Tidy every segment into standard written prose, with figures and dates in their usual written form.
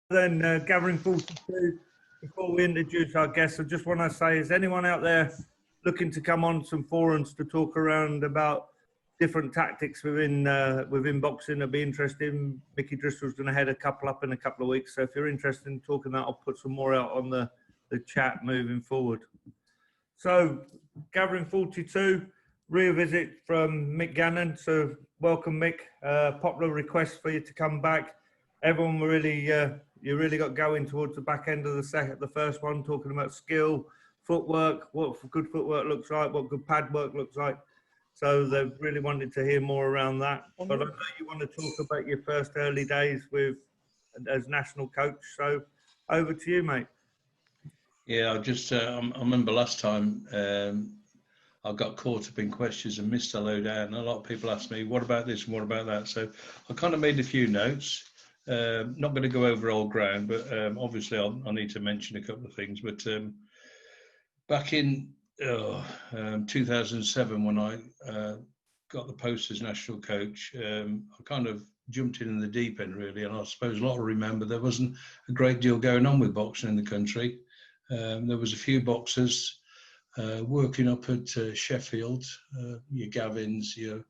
Then gathering 42. Before we introduce our guests, I just want to say, is anyone out there looking to come on some forums to talk around about different tactics within boxing? It'll be interesting. Mickey Driscoll's going to head a couple up in a couple of weeks. So if you're interested in talking that, I'll put some more out on the chat moving forward. So gathering 42, rear visit from Mick Gannon. So welcome, Mick. Popular request for you to come back. Everyone really, you really got going towards the back end of the first one, talking about skill, footwork, what good footwork looks like, what good pad work looks like. So they really wanted to hear more around that. But I know you want to talk about your first early days as national coach. So over to you, mate. Yeah, I remember last time I got caught up in questions and missed a load out, and a lot of people asked me, what about this and what about that? So I kind of made a few notes. Not going to go over old ground, but obviously I need to mention a couple of things. But back in 2007, when I got the post as national coach, I kind of jumped in the deep end, really. And I suppose a lot will remember there wasn't a great deal going on with boxing in the country. There was a few boxers working up at Sheffield, your Gavins, your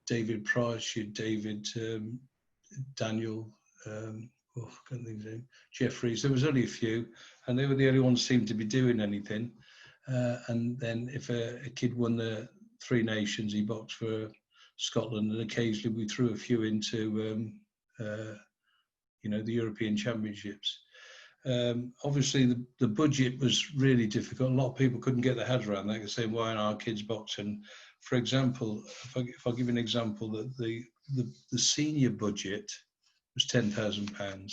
David Price, your David Daniel, Jeffries. There was only a few, and they were the only ones who seemed to be doing anything. And then if a kid won the Three Nations, he boxed for Scotland, and occasionally we threw a few into the European Championships. Obviously the budget was really difficult. A lot of people couldn't get their heads around that. They say, why aren't our kids boxing? For example, if I give an example, that the senior budget was £10,000, and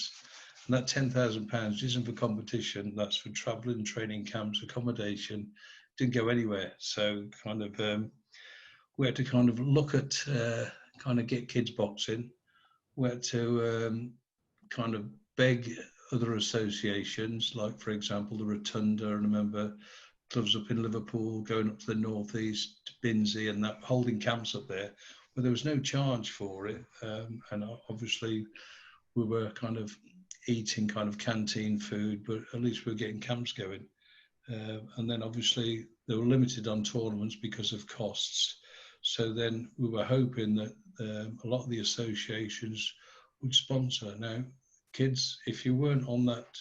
that £10,000 isn't for competition. That's for travelling, training camps, accommodation. Didn't go anywhere. So kind of we had to kind of look at kind of get kids boxing. We had to kind of beg other associations, like for example the Rotunda, and I remember clubs up in Liverpool going up to the northeast, Binsey, and that, holding camps up there, where there was no charge for it, and obviously we were kind of eating kind of canteen food, but at least we were getting camps going. And then obviously they were limited on tournaments because of costs. So then we were hoping that a lot of the associations would sponsor. Now, kids, if you weren't on that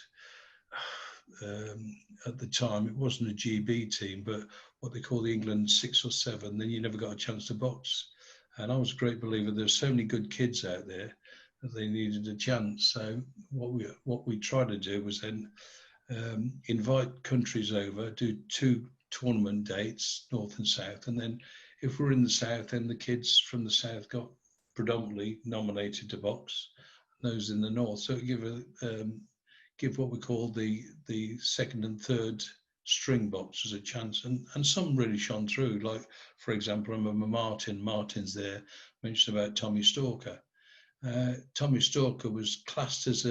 at the time, it wasn't a GB team, but what they call the England 6 or 7, then you never got a chance to box. And I was a great believer there's so many good kids out there that they needed a chance. So what we tried to do was then invite countries over, do 2 tournament dates, North and South, and then if we're in the South, then the kids from the South got predominantly nominated to box, those in the North. So give what we call the second and third string boxers a chance, and some really shone through. Like for example, I remember Martin's there, mentioned about Tommy Stalker. Tommy Stalker was classed as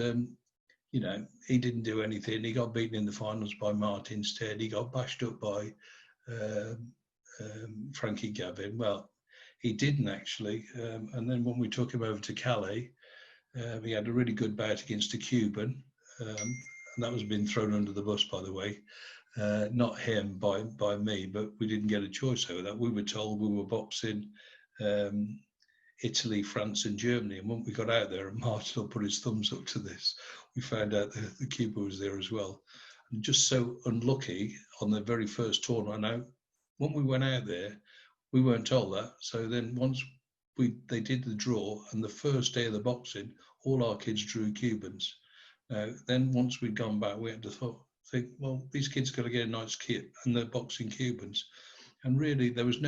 he didn't do anything. He got beaten in the finals by Martin instead. He got bashed up by Frankie Gavin. Well, he didn't actually. And then when we took him over to Calais, he had a really good bout against a Cuban. And that was being thrown under the bus, by the way. Not him, by me, but we didn't get a choice over that. We were told we were boxing Italy, France and Germany. And when we got out there and Martin put his thumbs up to this, we found out the Cuban was there as well. And just so unlucky on the very first tournament. Now, when we went out there, we weren't told that. So then once they did the draw, and the first day of the boxing, all our kids drew Cubans. Then once we'd gone back, we had to think, well, these kids got to get a nice kit, and they're boxing Cubans. And really, there was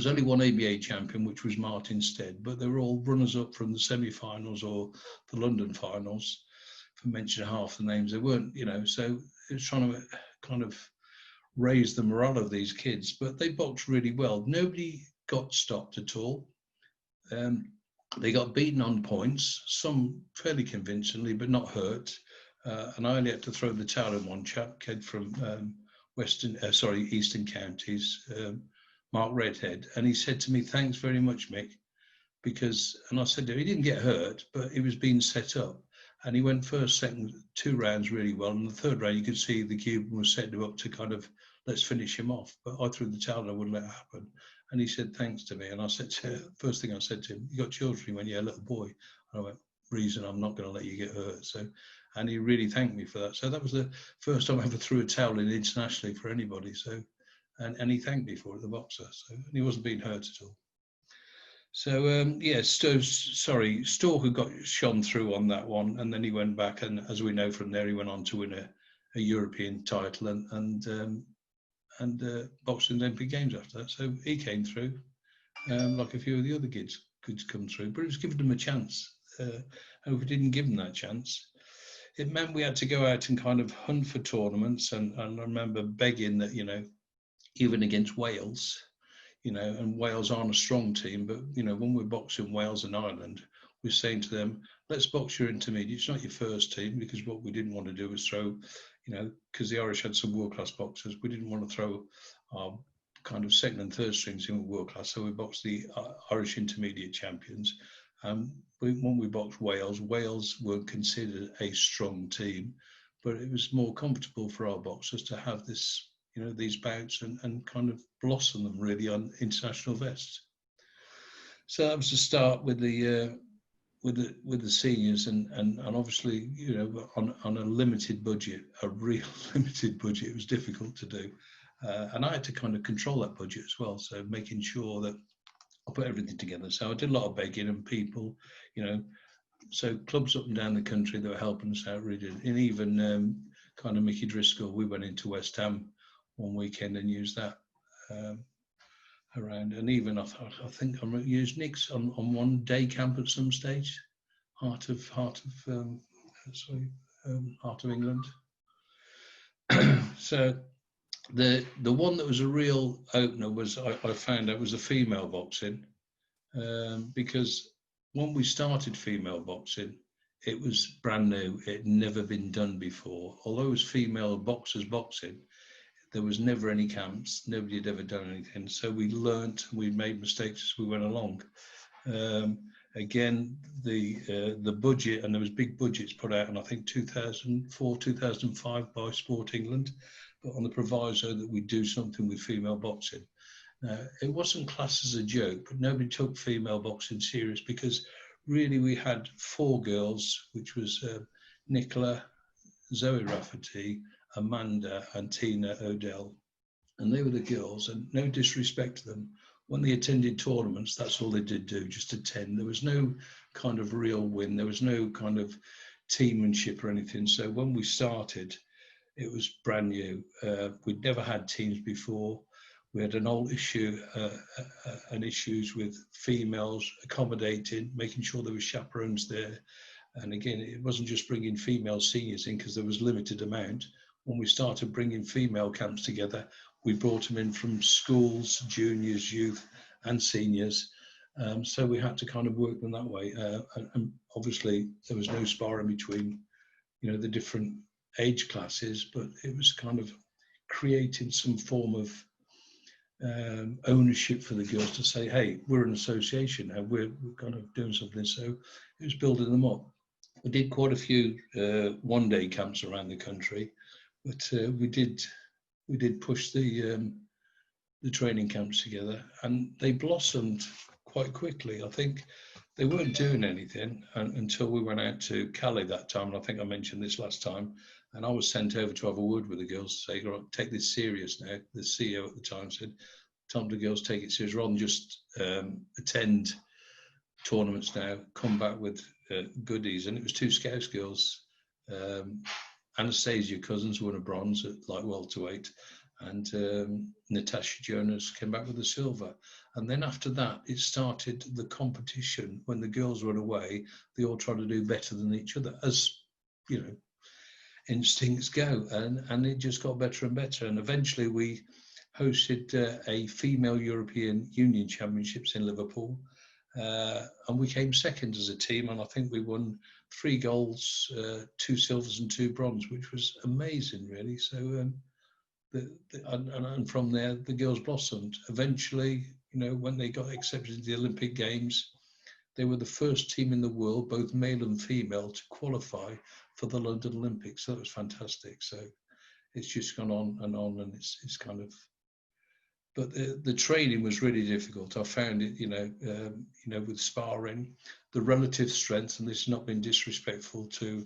only one ABA champion, which was Martin Stead, but they were all runners-up from the semi-finals or the London finals. If I mention half the names, they weren't, so it was trying to kind of raise the morale of these kids, but they boxed really well. Nobody got stopped at all. They got beaten on points, some fairly convincingly, but not hurt. And I only had to throw the towel in one chap, kid from Eastern Counties, Mark Redhead. And he said to me, thanks very much, Mick, and I said to him, he didn't get hurt, but he was being set up. And he went first, second, 2 rounds really well. And the third round, you could see the Cuban was setting him up to kind of, let's finish him off. But I threw the towel and I wouldn't let it happen. And he said, thanks to me. And I said to him, first thing I said to him, you got children? He went, yeah, a little boy. And I went, reason I'm not going to let you get hurt. So, and he really thanked me for that. So that was the first time I ever threw a towel in internationally for anybody. So, and he thanked me for it, the boxer. So, and he wasn't being hurt at all. So yeah, Stalker got shone through on that one, and then he went back, and as we know from there, he went on to win a European title and boxing Olympic Games after that. So he came through, like a few of the other kids could come through, but it was giving them a chance. And if we didn't give them that chance, it meant we had to go out and kind of hunt for tournaments. And I remember begging that, you know, even against Wales, you know, and Wales aren't a strong team, but, you know, when we're boxing Wales and Ireland, we're saying to them, let's box your intermediate. It's not your first team, because what we didn't want to do was throw, you know, because the Irish had some world-class boxers, we didn't want to throw our kind of second and third strings in world-class. So we boxed the Irish intermediate champions. When we boxed Wales, Wales weren't considered a strong team, but it was more comfortable for our boxers to have this, you know, these bouts and kind of blossom them really on international vests. So that was the start with the seniors, and obviously, you know, on a limited budget, a real limited budget, it was difficult to do, and I had to kind of control that budget as well. So making sure that I put everything together. So I did a lot of begging, and people, you know, so clubs up and down the country that were helping us out really, and even kind of Mickey Driscoll. We went into West Ham one weekend and used that around, and even I think I used Nick's on one day camp at some stage. Heart of England. So the one that was a real opener was I found out was the female boxing, because when we started female boxing, it was brand new. It had never been done before. Although it was female boxers boxing, there was never any camps. Nobody had ever done anything. So we learnt, we made mistakes as we went along. Again, the budget, and there was big budgets put out in, I think, 2004, 2005 by Sport England, but on the proviso that we do something with female boxing. It wasn't classed as a joke, but nobody took female boxing serious, because really we had 4 girls, which was Nicola, Zoe Rafferty, Amanda and Tina Odell, and they were the girls, and no disrespect to them, when they attended tournaments, that's all they did do, just attend. There was no kind of real win, there was no kind of teammanship or anything. So when we started, it was brand new. We'd never had teams before. We had an old issue and issues with females accommodating, making sure there were chaperones there. And again, it wasn't just bringing female seniors in because there was limited amount. When we started bringing female camps together, we brought them in from schools, juniors, youth, and seniors. So we had to kind of work them that way. And obviously, there was no sparring between, you know, the different age classes, but it was kind of creating some form of ownership for the girls to say, hey, we're an association now, we're kind of doing something. So it was building them up. We did quite a few one-day camps around the country, but we did push the training camps together, and they blossomed quite quickly. I think they weren't doing anything until we went out to Calais that time, and I think I mentioned this last time, and I was sent over to have a word with the girls to say, right, take this serious now. The CEO at the time said, tell the girls take it serious, rather than just attend tournaments now, come back with goodies. And it was 2 Scouts girls, Anastasia Cousins won a bronze at like welterweight, and Natasha Jonas came back with a silver. And then after that, it started the competition. When the girls went away, they all tried to do better than each other, as you know, instincts go, and it just got better and better. And eventually we hosted a female European Union Championships in Liverpool, and we came second as a team, and I think we won 3 golds, 2 silvers and 2 bronze, which was amazing really. So and from there the girls blossomed. Eventually, you know, when they got accepted to the Olympic Games, They were the first team in the world, both male and female, to qualify for the London Olympics. So that was fantastic. So it's just gone on, and it's kind of. But the training was really difficult. I found it, with sparring, the relative strength, and this has not been disrespectful to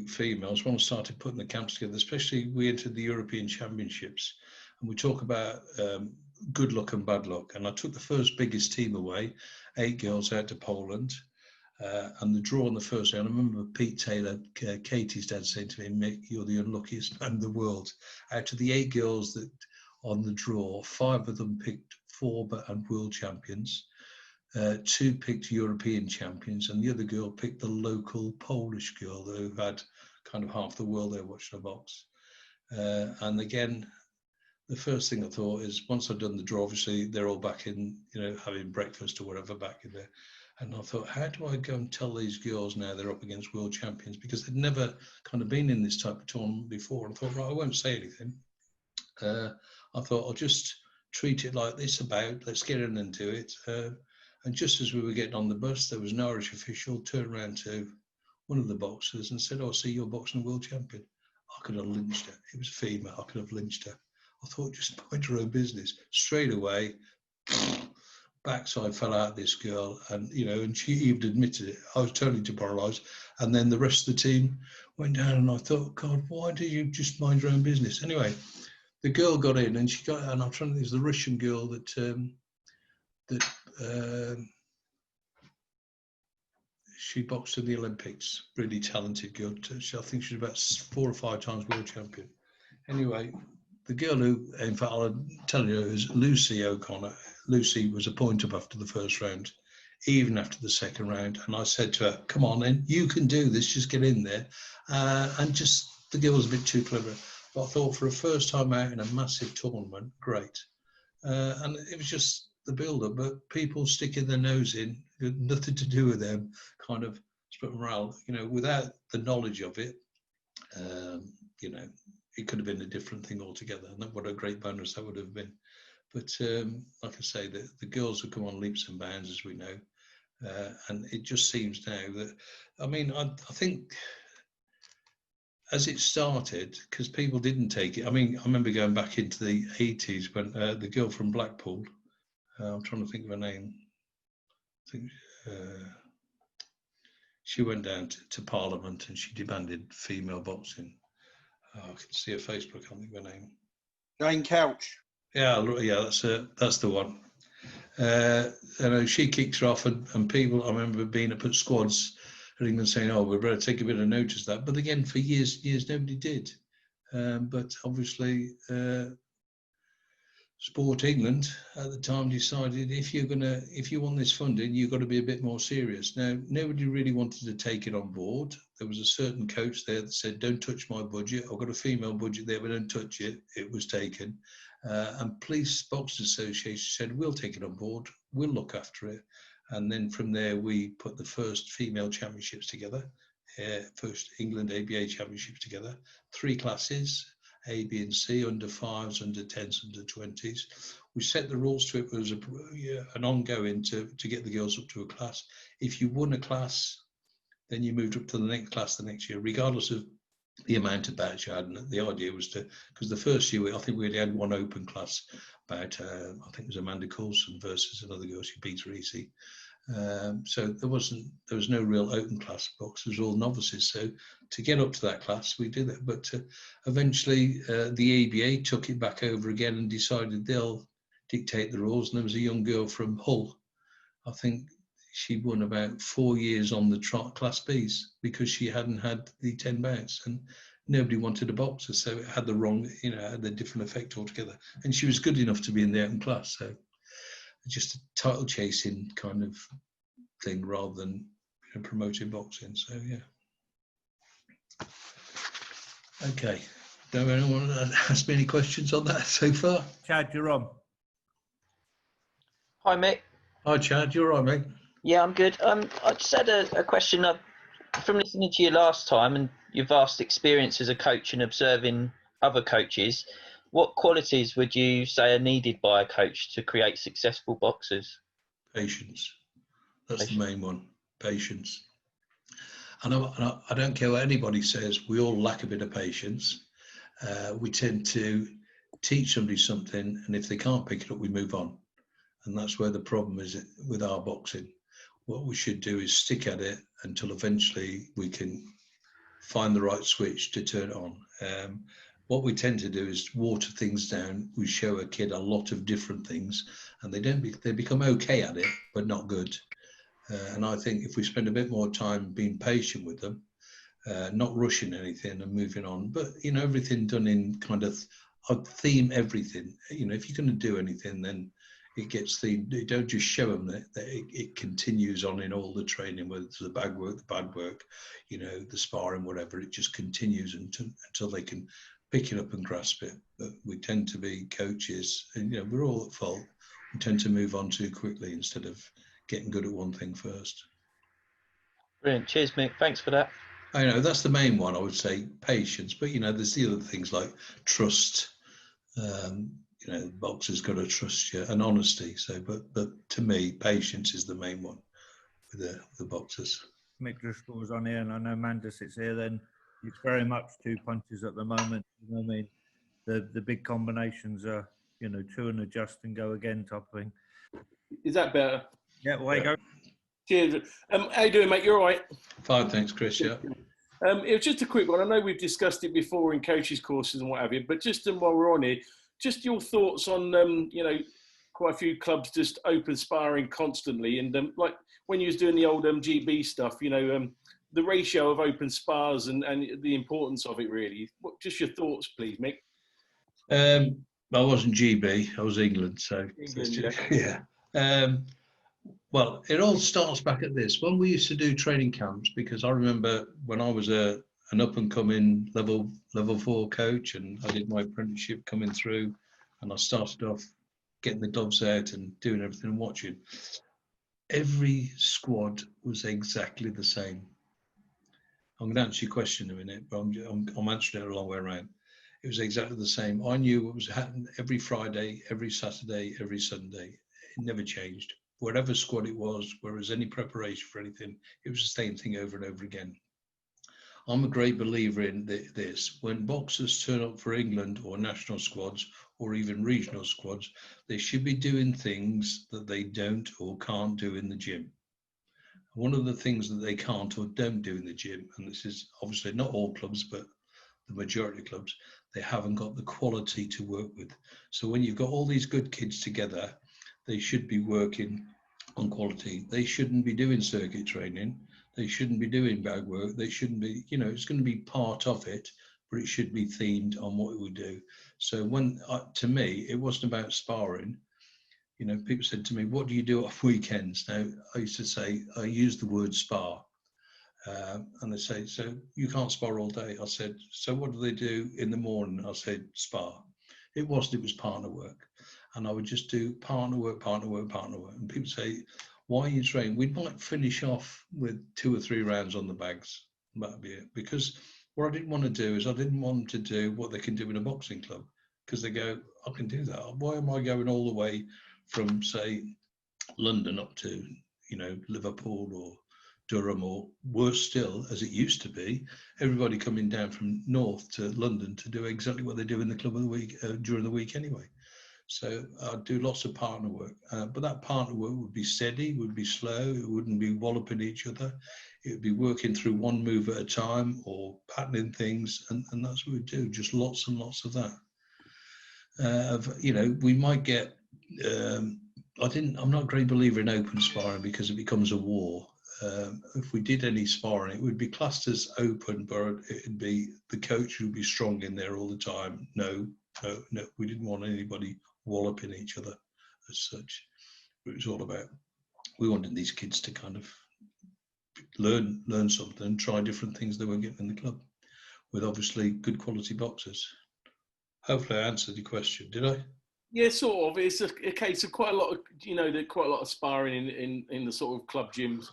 females. When I started putting the camps together, especially we entered the European Championships, and we talk about good luck and bad luck. And I took the first biggest team away, 8 girls out to Poland. And the draw on the first day, and I remember Pete Taylor, Katie's dad, saying to me, "Mick, you're the unluckiest man in the world. Out of the 8 girls that on the draw, 5 of them picked FORBA and world champions, 2 picked European champions, and the other girl picked the local Polish girl who had kind of half the world there watching a box." And again, the first thing I thought is, once I'd done the draw, obviously they're all back in, having breakfast or whatever back in there. And I thought, how do I go and tell these girls now they're up against world champions? Because they'd never kind of been in this type of tournament before. And I thought, right, I won't say anything. I thought, I'll just treat it like this let's get in and do it. And just as we were getting on the bus, there was an Irish official turned around to one of the boxers and said, "Oh, I see you're boxing world champion." I could have lynched her. It was a female. I could have lynched her. I thought, just mind her own business. Straight away, backside fell out this girl, and and she even admitted it. I was totally demoralised, and then the rest of the team went down, and I thought, God, why did you just mind your own business? Anyway, the girl got in, and and I'm trying to think, it was the Russian girl that she boxed in the Olympics. Really talented girl. I think she's about 4 or 5 times world champion. Anyway, the girl who, in fact, I'll tell you, is Lucy O'Connor. Lucy was a point up after the first round, even after the second round. And I said to her, "Come on in, you can do this, just get in there." And just, the girl was a bit too clever. But I thought, for a first time out in a massive tournament, great. And it was just the build-up, but people sticking their nose in, had nothing to do with them, kind of split morale, without the knowledge of it, it could have been a different thing altogether. And what a great bonus that would have been. But like I say, the girls have come on leaps and bounds, as we know. And it just seems now that, I think as it started, because people didn't take it. I remember going back into the 80s when the girl from Blackpool, I'm trying to think of her name. I think she went down to Parliament and she demanded female boxing. I can see her Facebook. I can't think of her name. Jane Couch. Yeah, that's the one. She kicks her off, and people, I remember being up at squads and even saying, "Oh, we better take a bit of notice of that." But again, for years, nobody did. But obviously, Sport England at the time decided, if you want this funding, you've got to be a bit more serious. Now, nobody really wanted to take it on board. There was a certain coach there that said, "Don't touch my budget. I've got a female budget there, but don't touch it." It was taken. And Police Boxing Association said, "We'll take it on board. We'll look after it." And then from there, we put the first female championships together, first England ABA championships together, 3 classes, A, B and C, under 5s, under 10s, under 20s. We set the rules to it. It was an ongoing to get the girls up to a class. If you won a class, then you moved up to the next class the next year, regardless of the amount of bouts you had. And the idea was because the first year, I think we only had 1 open class, about, I think it was Amanda Coulson versus another girl, she beat her easy. So there was no real open class box, it was all novices. So to get up to that class, we did that. But eventually the ABA took it back over again and decided they'll dictate the rules. And there was a young girl from Hull, I think she won about 4 years on the class Bs because she hadn't had the 10 bouts, and nobody wanted a boxer, so it had the wrong, had a different effect altogether. And she was good enough to be in the open class, so just a title chasing kind of thing rather than promoting boxing. So yeah. Okay. Don't anyone ask me any questions on that so far? Chad, you're on. Hi, Mick. Hi, Chad. You're all right, mate. Yeah, I'm good. I just had a question from listening to you last time and your vast experience as a coach and observing other coaches. What qualities would you say are needed by a coach to create successful boxers? Patience. That's Patience. the main one. Patience. And I don't care what anybody says. We all lack a bit of patience. We tend to teach somebody something, and if they can't pick it up, we move on. And that's where the problem is with our boxing. What we should do is stick at it until eventually we can find the right switch to turn it on. What we tend to do is water things down. We show a kid a lot of different things, and they become okay at it, but not good. And I think if we spend a bit more time being patient with them, not rushing anything and moving on, but everything done in kind of, I'd theme everything. If you're going to do anything, then it gets themed. You don't just show them that it continues on in all the training, whether it's the bag work, the bad work, the sparring, whatever. It just continues until they can pick it up and grasp it. But we tend to be coaches, and we're all at fault. We tend to move on too quickly instead of getting good at one thing first. Brilliant. Cheers, Mick. Thanks for that. I know that's the main one. I would say patience, but there's the other things like trust. Boxers got to trust you, and honesty. So, but to me, patience is the main one with the boxers. Mick Driscoll was on here, and I know Manda sits here. Then it's very much two punches at the moment. I mean, the big combinations are two and adjust and go again type of thing. Is that better? Yeah, way go. Cheers. How you doing, mate? You all right? Fine, thanks, Chris. Yeah. It was just a quick one. I know we've discussed it before in coaches' courses and what have you, but just while we're on here, just your thoughts on, quite a few clubs just open sparring constantly. And like when you was doing the old GB stuff, the ratio of open spars and the importance of it really. Just your thoughts, please, Mick. I wasn't GB, I was England. So England, yeah. Well, it all starts back at this. When we used to do training camps, because I remember when I was an up-and-coming level 4 coach, and I did my apprenticeship coming through, and I started off getting the gloves out and doing everything and watching. Every squad was exactly the same. I'm going to answer your question in a minute, but I'm answering it a long way around. It was exactly the same. I knew what was happening every Friday, every Saturday, every Sunday. It never changed. Whatever squad it was, where there was any preparation for anything, it was the same thing over and over again. I'm a great believer in this. When boxers turn up for England or national squads or even regional squads, they should be doing things that they don't or can't do in the gym. One of the things that they can't or don't do in the gym, and this is obviously not all clubs, but the majority of clubs, they haven't got the quality to work with. So when you've got all these good kids together, they should be working on quality. They shouldn't be doing circuit training. They shouldn't be doing bag work. They shouldn't be, it's going to be part of it, but it should be themed on what we do. So when, to me, it wasn't about sparring. People said to me, what do you do off weekends? Now, I used to say, I use the word spar. And they say, so you can't spar all day. I said, so what do they do in the morning? I said, spar. It was partner work. And I would just do partner work. And people say, why are you training? We might finish off with 2 or 3 rounds on the bags. That'd be it. Because what I didn't want to do is I didn't want them to do what they can do in a boxing club. Because they go, I can do that. Why am I going all the way from, say, London up to, Liverpool or Durham, or worse still, as it used to be, everybody coming down from north to London to do exactly what they do in the club of the week during the week anyway. So I'd do lots of partner work, but that partner work would be steady, would be slow, it wouldn't be walloping each other. It would be working through one move at a time or patterning things, and that's what we do, just lots and lots of that. We might get, I'm not a great believer in open sparring because it becomes a war. If we did any sparring, it would be classed as open, but it'd be the coach who would be strong in there all the time. No, we didn't want anybody walloping each other as such. It was all about, we wanted these kids to kind of learn something and try different things they weren't getting in the club with obviously good quality boxers. Hopefully I answered your question, did I? Yeah, sort of. It's a case of quite a lot of, there's quite a lot of sparring in the sort of club gyms.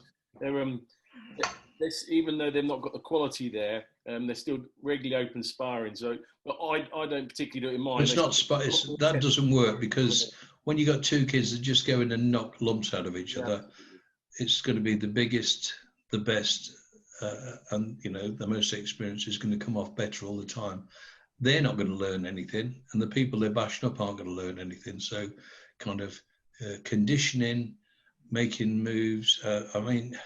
Even though they've not got the quality there, they're still regularly open sparring. So, but I don't particularly do it in mine. That doesn't work because when you got two kids that just go in and knock lumps out of each other, it's going to be the biggest, the best, and the most experienced is going to come off better all the time. They're not going to learn anything, and the people they're bashing up aren't going to learn anything. So, kind of conditioning, making moves. I mean,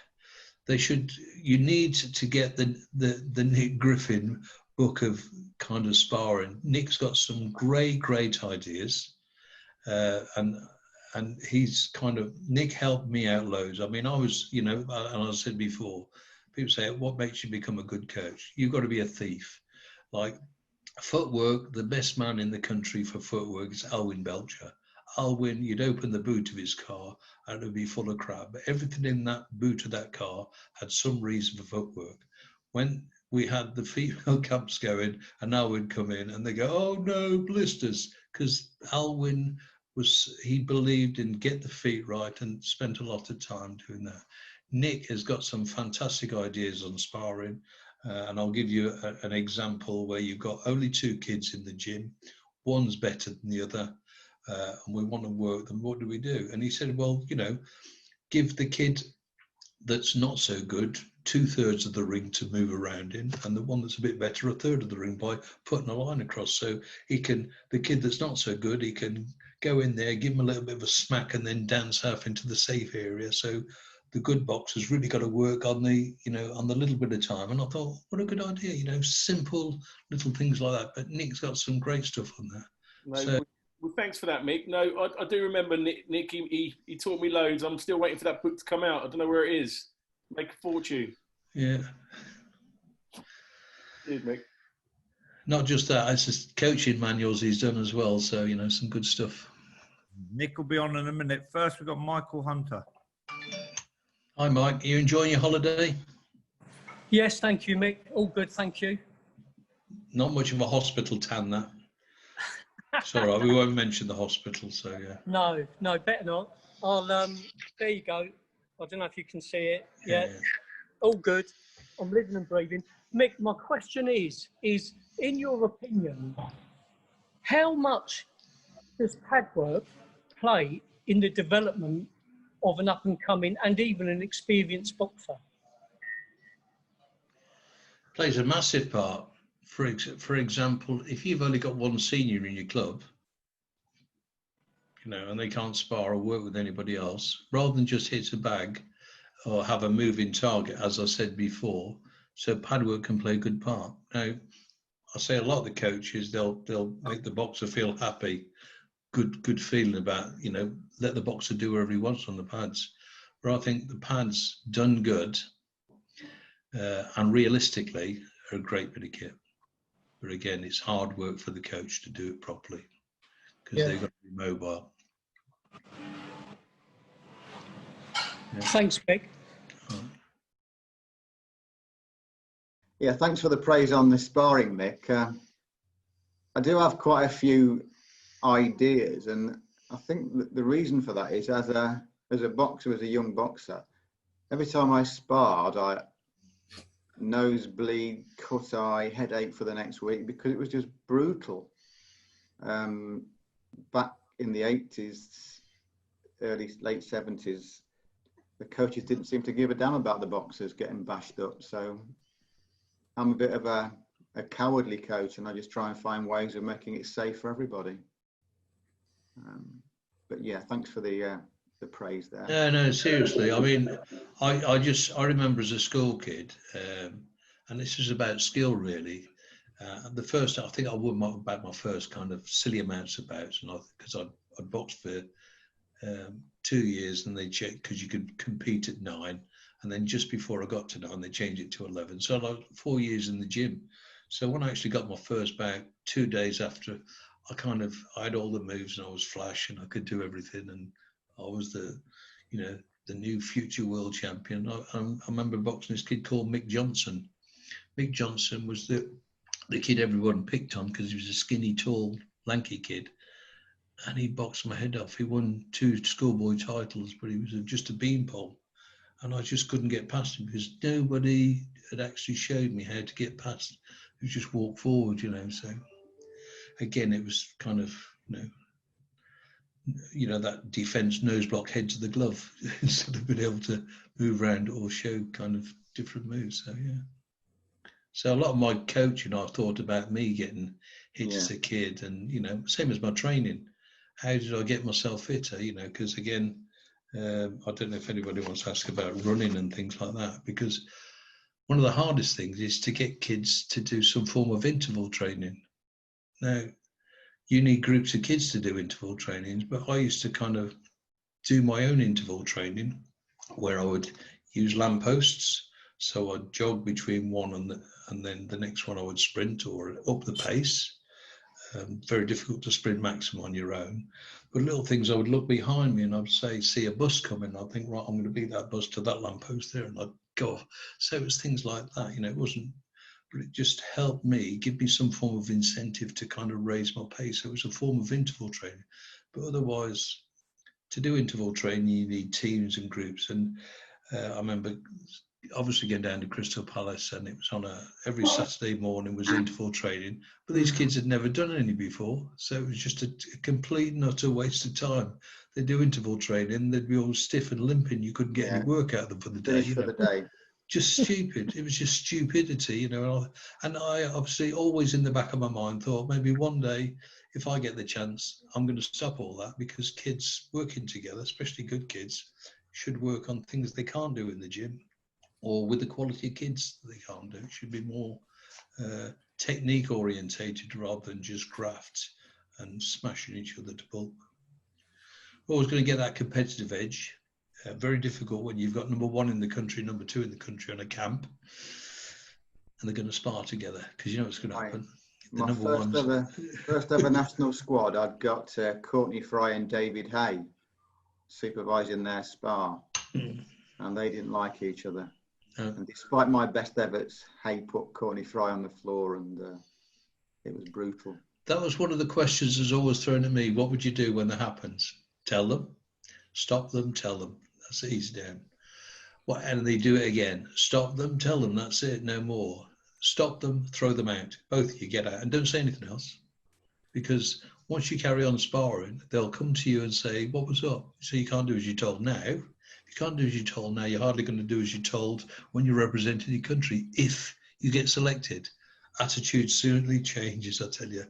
you need to get the Nick Griffin book of kind of sparring. Nick's got some great ideas, and he's Nick helped me out loads. I mean, I was, and I said before, people say, what makes you become a good coach? You've got to be a thief. Like footwork, the best man in the country for footwork is Alwyn Belcher. Alwyn, you'd open the boot of his car and it would be full of crap. But everything in that boot of that car had some reason for footwork. When we had the female camps going, and Alwyn come in and they go, oh no, blisters, because Alwyn he believed in get the feet right and spent a lot of time doing that. Nick has got some fantastic ideas on sparring, and I'll give you an example where you've got only two kids in the gym. One's better than the other, and we want to work them. What do we do? And he said, well, give the kid that's not so good 2/3 of the ring to move around in, and the one that's a bit better 1/3 of the ring by putting a line across. So the kid that's not so good, he can go in there, give him a little bit of a smack, and then dance half into the safe area. So the good boxer's really got to work on the little bit of time. And I thought, what a good idea, simple little things like that. But Nick's got some great stuff on there. No, well, thanks for that, Mick. No, I do remember Nick. He taught me loads. I'm still waiting for that book to come out. I don't know where it is. Make a fortune. Yeah. Cheers, Mick. Not just that, it's just coaching manuals he's done as well. So, some good stuff. Nick will be on in a minute. First, we've got Michael Hunter. Hi, Mike. Are you enjoying your holiday? Yes, thank you, Mick. All good, thank you. Not much of a hospital tan, that. It's all right. We won't mention the hospital, so yeah. No, better not. I'll there you go. I don't know if you can see it. Yeah. All good. I'm living and breathing. Mick, my question is in your opinion, how much does pad work play in the development of an up-and-coming and even an experienced boxer? Plays a massive part. For example, if you've only got one senior in your club, and they can't spar or work with anybody else, rather than just hit a bag or have a moving target, as I said before, so pad work can play a good part. Now, I say a lot of the coaches, they'll make the boxer feel happy, good feeling about, let the boxer do whatever he wants on the pads. But I think the pads done good and realistically are a great bit of kit. But again, it's hard work for the coach to do it properly because they've got to be mobile. Yeah. Thanks, Mick. Yeah, thanks for the praise on the sparring, Mick. I do have quite a few ideas, and I think that the reason for that is as a boxer, as a young boxer, every time I sparred, I nosebleed, cut eye, headache for the next week because it was just brutal. Back in the 80s, late 70s, the coaches didn't seem to give a damn about the boxers getting bashed up. So I'm a bit of a cowardly coach, and I just try and find ways of making it safe for everybody. But yeah, thanks for the praise there. No, seriously. I mean, I remember as a school kid, and this was about skill really. The first, I think I won about my first kind of silly amounts of bouts, and because I boxed for 2 years, and they checked because you could compete at 9, and then just before I got to 9, they changed it to 11. So I had 4 years in the gym. So when I actually got my first bout, 2 days after, I had all the moves, and I was flash, and I could do everything, and I was the new future world champion. I remember boxing this kid called Mick Johnson. Mick Johnson was the kid everyone picked on because he was a skinny, tall, lanky kid. And he boxed my head off. He won 2 schoolboy titles, but he was just a beanpole. And I just couldn't get past him because nobody had actually showed me how to get past. You just walk forward, So again, it was kind of, you know, that defence nose block head to the glove instead of being able to move around or show kind of different moves. So yeah. So a lot of my coaching, I've thought about me getting hit as a kid, and you know, same as my training. How did I get myself fitter? You know, because again, I don't know if anybody wants to ask about running and things like that, because one of the hardest things is to get kids to do some form of interval training. Now, you need groups of kids to do interval trainings, but I used to kind of do my own interval training where I would use lampposts. So I'd jog between one and then the next one I would sprint or up the pace. Very difficult to sprint maximum on your own. But little things, I would look behind me and I'd say, see a bus coming. I'd think, right, I'm going to beat that bus to that lamppost there. And I'd go. So it was things like that. You know, it wasn't, but it just helped me, give me some form of incentive to kind of raise my pace. So it was a form of interval training. But otherwise, to do interval training, you need teams and groups. And I remember obviously going down to Crystal Palace, and it was on every Saturday morning was interval training. But these kids had never done any before. So it was just a complete and utter waste of time. They'd do interval training, they'd be all stiff and limping. You couldn't get any work out of them for the day. Finish for the day. Just stupid. It was just stupidity, you know. And I obviously always in the back of my mind thought maybe one day, if I get the chance, I'm going to stop all that, because kids working together, especially good kids, should work on things they can't do in the gym or with the quality of kids they can't do. It should be more technique orientated rather than just graft and smashing each other to pulp. Always going to get that competitive edge. Very difficult when you've got number 1 in the country, number 2 in the country on a camp, and they're going to spar together, because you know what's going to happen. My first ever national squad, I'd got Courtney Fry and David Hay supervising their spar, and they didn't like each other. And despite my best efforts, Hay put Courtney Fry on the floor, and it was brutal. That was one of the questions that's always thrown at me. What would you do when that happens? Tell them, stop them, tell them. That's it, he's down. What, and they do it again. Stop them, tell them, that's it, no more. Stop them, throw them out. Both of you get out and don't say anything else. Because once you carry on sparring, they'll come to you and say, what was up? So you can't do as you're told now. If you can't do as you're told now, you're hardly going to do as you're told when you're representing your country. If you get selected, attitude certainly changes, I tell you.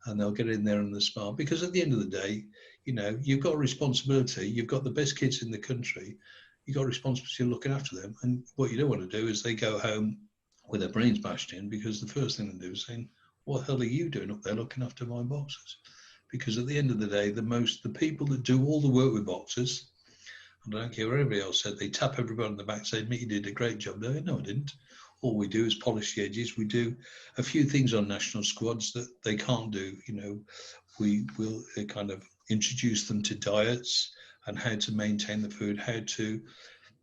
And they'll get in there and the spar. Because at the end of the day, you know, you've got a responsibility. You've got the best kids in the country. You've got a responsibility of looking after them. And what you don't want to do is they go home with their brains bashed in, because the first thing they do is saying, what the hell are you doing up there looking after my boxers? Because at the end of the day, the people that do all the work with boxers, and I don't care what everybody else said, they tap everybody on the back saying, Mick, you did a great job. No, I didn't. All we do is polish the edges. We do a few things on national squads that they can't do. You know, we will kind of introduce them to diets and how to maintain the food, how to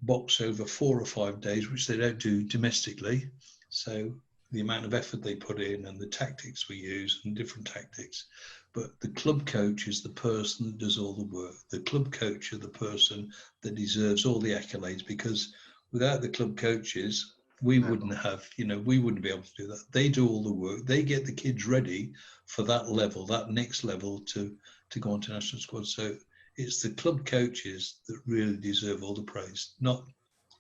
box over 4 or 5 days, which they don't do domestically. So the amount of effort they put in and the tactics we use and different tactics. But the club coach is the person that does all the work. The club coach is the person that deserves all the accolades, because without the club coaches, we wouldn't have, you know, we wouldn't be able to do that. They do all the work. They get the kids ready for that level, that next level to go on to national squad. So it's the club coaches that really deserve all the praise, not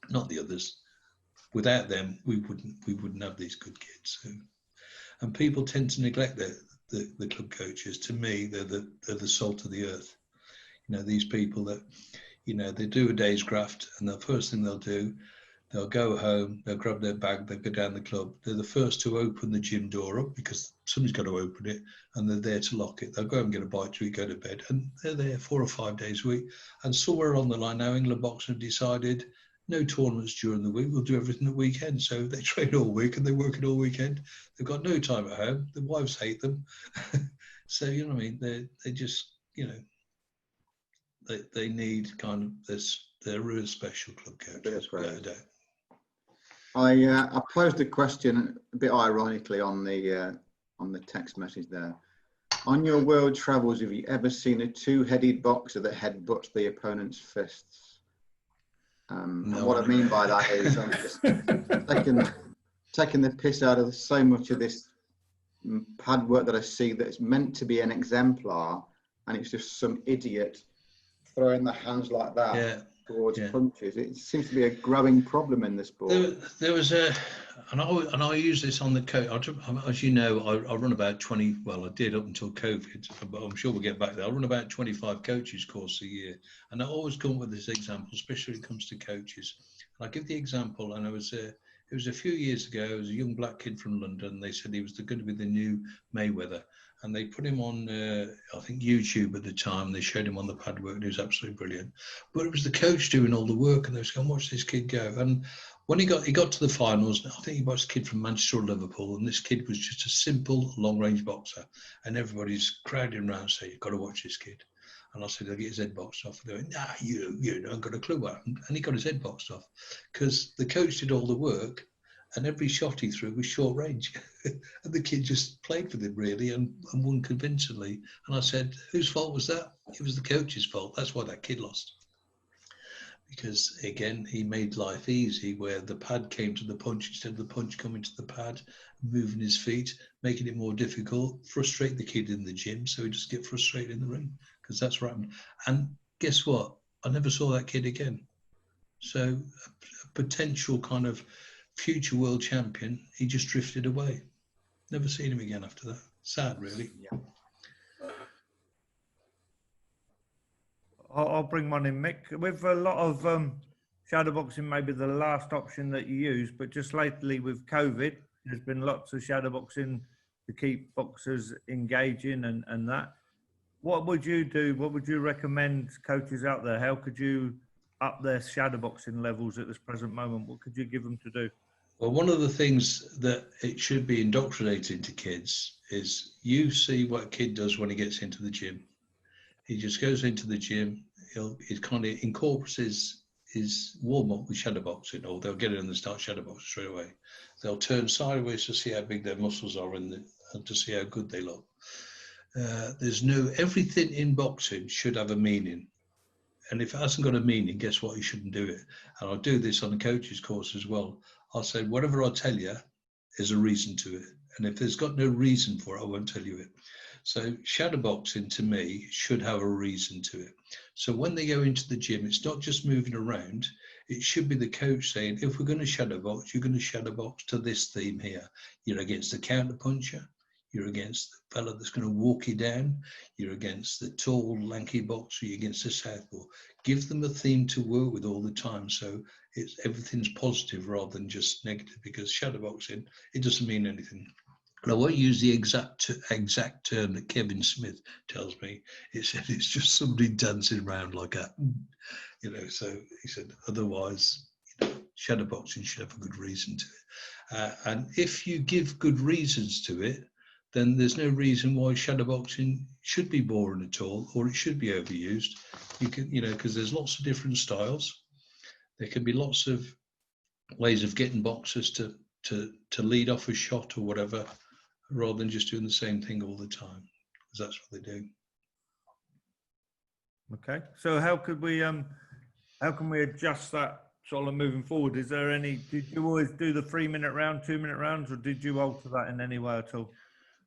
the others. Without them, we wouldn't have these good kids. So, and people tend to neglect the club coaches. To me, they're the salt of the earth. You know, these people that, you know, they do a day's graft, and the first thing they'll do, they'll go home, they'll grab their bag, they'll go down the club. They're the first to open the gym door up, because somebody's got to open it, and they're there to lock it. They'll go and get a bite to eat, go to bed, and they're there 4 or 5 days a week. And somewhere along the line now, England Boxing have decided no tournaments during the week. We'll do everything at weekend. So they train all week and they work it all weekend. They've got no time at home. The wives hate them. So, you know what I mean? They just, you know, they need kind of this. They're a real special club coach. That's great. No doubt. I posed a question a bit ironically on the text message there. On your world travels, have you ever seen a 2-headed boxer that headbutts the opponent's fists? No. And what I mean by that is I'm just taking the piss out of so much of this pad work that I see that's meant to be an exemplar, and it's just some idiot throwing the hands like that towards punches. It seems to be a growing problem in the sport. There was and I use this on the coach. As you know, I run about 20. Well, I did up until COVID, but I'm sure we'll get back there. I run about 25 coaches course a year, and I always come up with this example, especially when it comes to coaches. And I give the example, and it was a few years ago. It was a young black kid from London. They said he was going to be the new Mayweather. And they put him on, I think, YouTube at the time. They showed him on the pad work, and he was absolutely brilliant. But it was the coach doing all the work, and they was going, watch this kid go. And when he got to the finals, I think he was a kid from Manchester or Liverpool, and this kid was just a simple long-range boxer. And everybody's crowding around saying, you've got to watch this kid. And I said, I'll get his head boxed off. And they went, nah, you don't got a clue what happened. And he got his head boxed off because the coach did all the work, and every shot he threw was short range. And the kid just played with him, really, and won convincingly. And I said, whose fault was that? It was the coach's fault. That's why that kid lost. Because, again, he made life easy, where the pad came to the punch instead of the punch coming to the pad, moving his feet, making it more difficult, frustrate the kid in the gym, so he just get frustrated in the ring, because that's what happened. And guess what? I never saw that kid again. So a potential kind of future world champion, he just drifted away. Never seen him again after that. Sad, really. Yeah. I'll bring one in, Mick. With a lot of shadowboxing, maybe the last option that you use, but just lately with COVID, there's been lots of shadowboxing to keep boxers engaging and that. What would you do? What would you recommend coaches out there? How could you up their shadowboxing levels at this present moment? What could you give them to do? Well, one of the things that it should be indoctrinated to kids is you see what a kid does when he gets into the gym. He just goes into the gym, he kind of incorporates his warm-up with shadowboxing, or they'll get in and start shadowboxing straight away. They'll turn sideways to see how big their muscles are and to see how good they look. Everything in boxing should have a meaning. And if it hasn't got a meaning, guess what? You shouldn't do it. And I'll do this on the coach's course as well. I'll say, whatever I tell you, there's a reason to it. And if there's got no reason for it, I won't tell you it. So shadowboxing, to me, should have a reason to it. So when they go into the gym, it's not just moving around. It should be the coach saying, if we're going to shadowbox, you're going to shadowbox to this theme here. You're against the counter puncher. You're against the fella that's going to walk you down. You're against the tall, lanky boxer. You're against the southpaw. Give them a theme to work with all the time, so everything's positive rather than just negative. Because shadowboxing, it doesn't mean anything. And I won't use the exact term that Kevin Smith tells me. He said it's just somebody dancing around like that, So he said otherwise, shadowboxing should have a good reason to it. And if you give good reasons to it, then there's no reason why shadowboxing should be boring at all, or it should be overused. You can, because there's lots of different styles. There can be lots of ways of getting boxers to lead off a shot or whatever, rather than just doing the same thing all the time, because that's what they do. Okay, so how can we adjust that sort of moving forward? Is there any? Did you always do the 3-minute round, 2-minute rounds, or did you alter that in any way at all?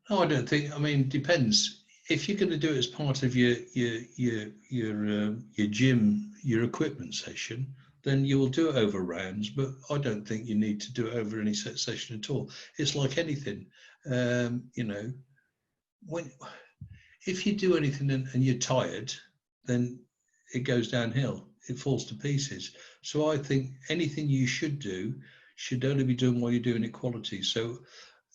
No, I don't think. I mean, depends. If you're going to do it as part of your gym, your equipment session, then you will do it over rounds. But I don't think you need to do it over any set session at all. It's like anything, if you do anything and you're tired, then it goes downhill. It falls to pieces. So I think anything you should do should only be done while you're doing it quality. So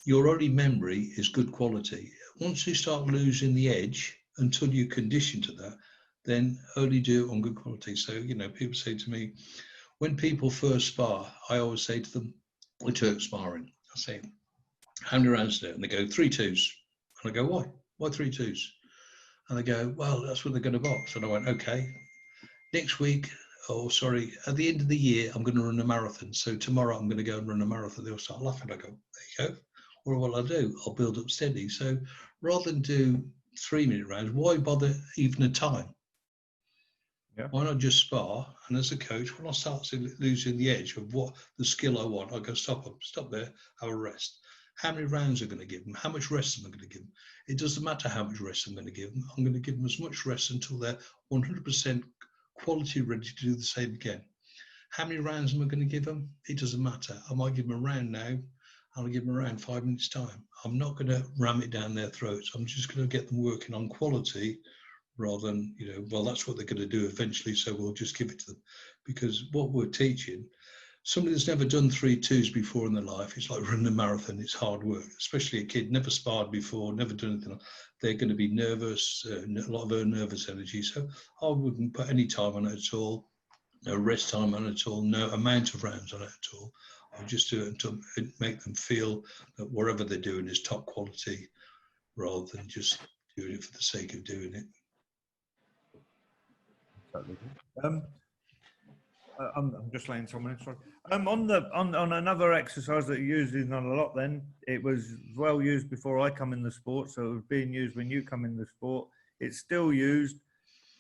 your only memory is good quality. Once you start losing the edge until you condition to that, then only do it on good quality. So, people say to me, when people first spar, I always say to them, we're Turk sparring. I say, how many rounds do it? And they go 3 2s. And I go, why? Why 3 2s? And they go, well, that's what they're going to box. And I went, okay, next week, at the end of the year, I'm going to run a marathon. So tomorrow I'm going to go and run a marathon. They'll start laughing. I go, there you go. What will I do? I'll build up steady. So rather than do 3-minute rounds, why bother even a time? Yeah. Why not just spar? And as a coach, when I start losing the edge of what the skill I want, I go, stop there, have a rest. How many rounds am I going to give them? How much rest am I going to give them? It doesn't matter how much rest I'm going to give them. I'm going to give them as much rest until they're 100% quality ready to do the same again. How many rounds am I going to give them? It doesn't matter. I might give them a round now. I'll give them around 5 minutes time. I'm not going to ram it down their throats. I'm just going to get them working on quality rather than, you know, well, that's what they're going to do eventually, so we'll just give it to them. Because what we're teaching, somebody that's never done 3-2s before in their life, it's like running a marathon. It's hard work, especially a kid never sparred before, never done anything. They're going to be nervous, a lot of nervous energy. So I wouldn't put any time on it at all, no rest time on it at all, no amount of rounds on it at all. I'll just do it until make them feel that whatever they're doing is top quality rather than just doing it for the sake of doing it. I'm just laying someone in, sorry. On another exercise that you're using on a lot then, it was well used before I come in the sport, so it was being used when you come in the sport. It's still used.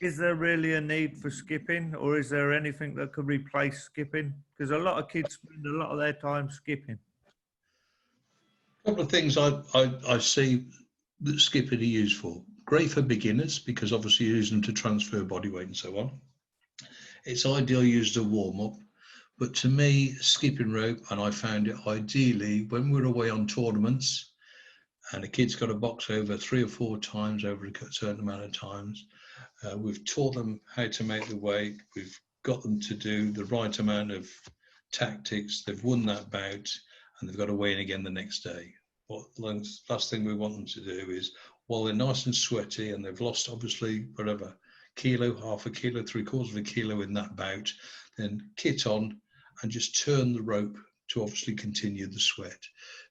Is there really a need for skipping, or is there anything that could replace skipping? Because a lot of kids spend a lot of their time skipping. A couple of things I see that skipping are used for. Great for beginners, because obviously you're using them to transfer body weight and so on. It's ideal used as a warm-up, but to me, skipping rope, and I found it ideally when we're away on tournaments and a kid's got a box over 3 or 4 times over a certain amount of times. We've taught them how to make the weight. We've got them to do the right amount of tactics. They've won that bout and they've got to weigh in again the next day. What last thing we want them to do is, while they're nice and sweaty and they've lost obviously whatever, kilo, half a kilo, 3/4 of a kilo in that bout, then kit on and just turn the rope to obviously continue the sweat.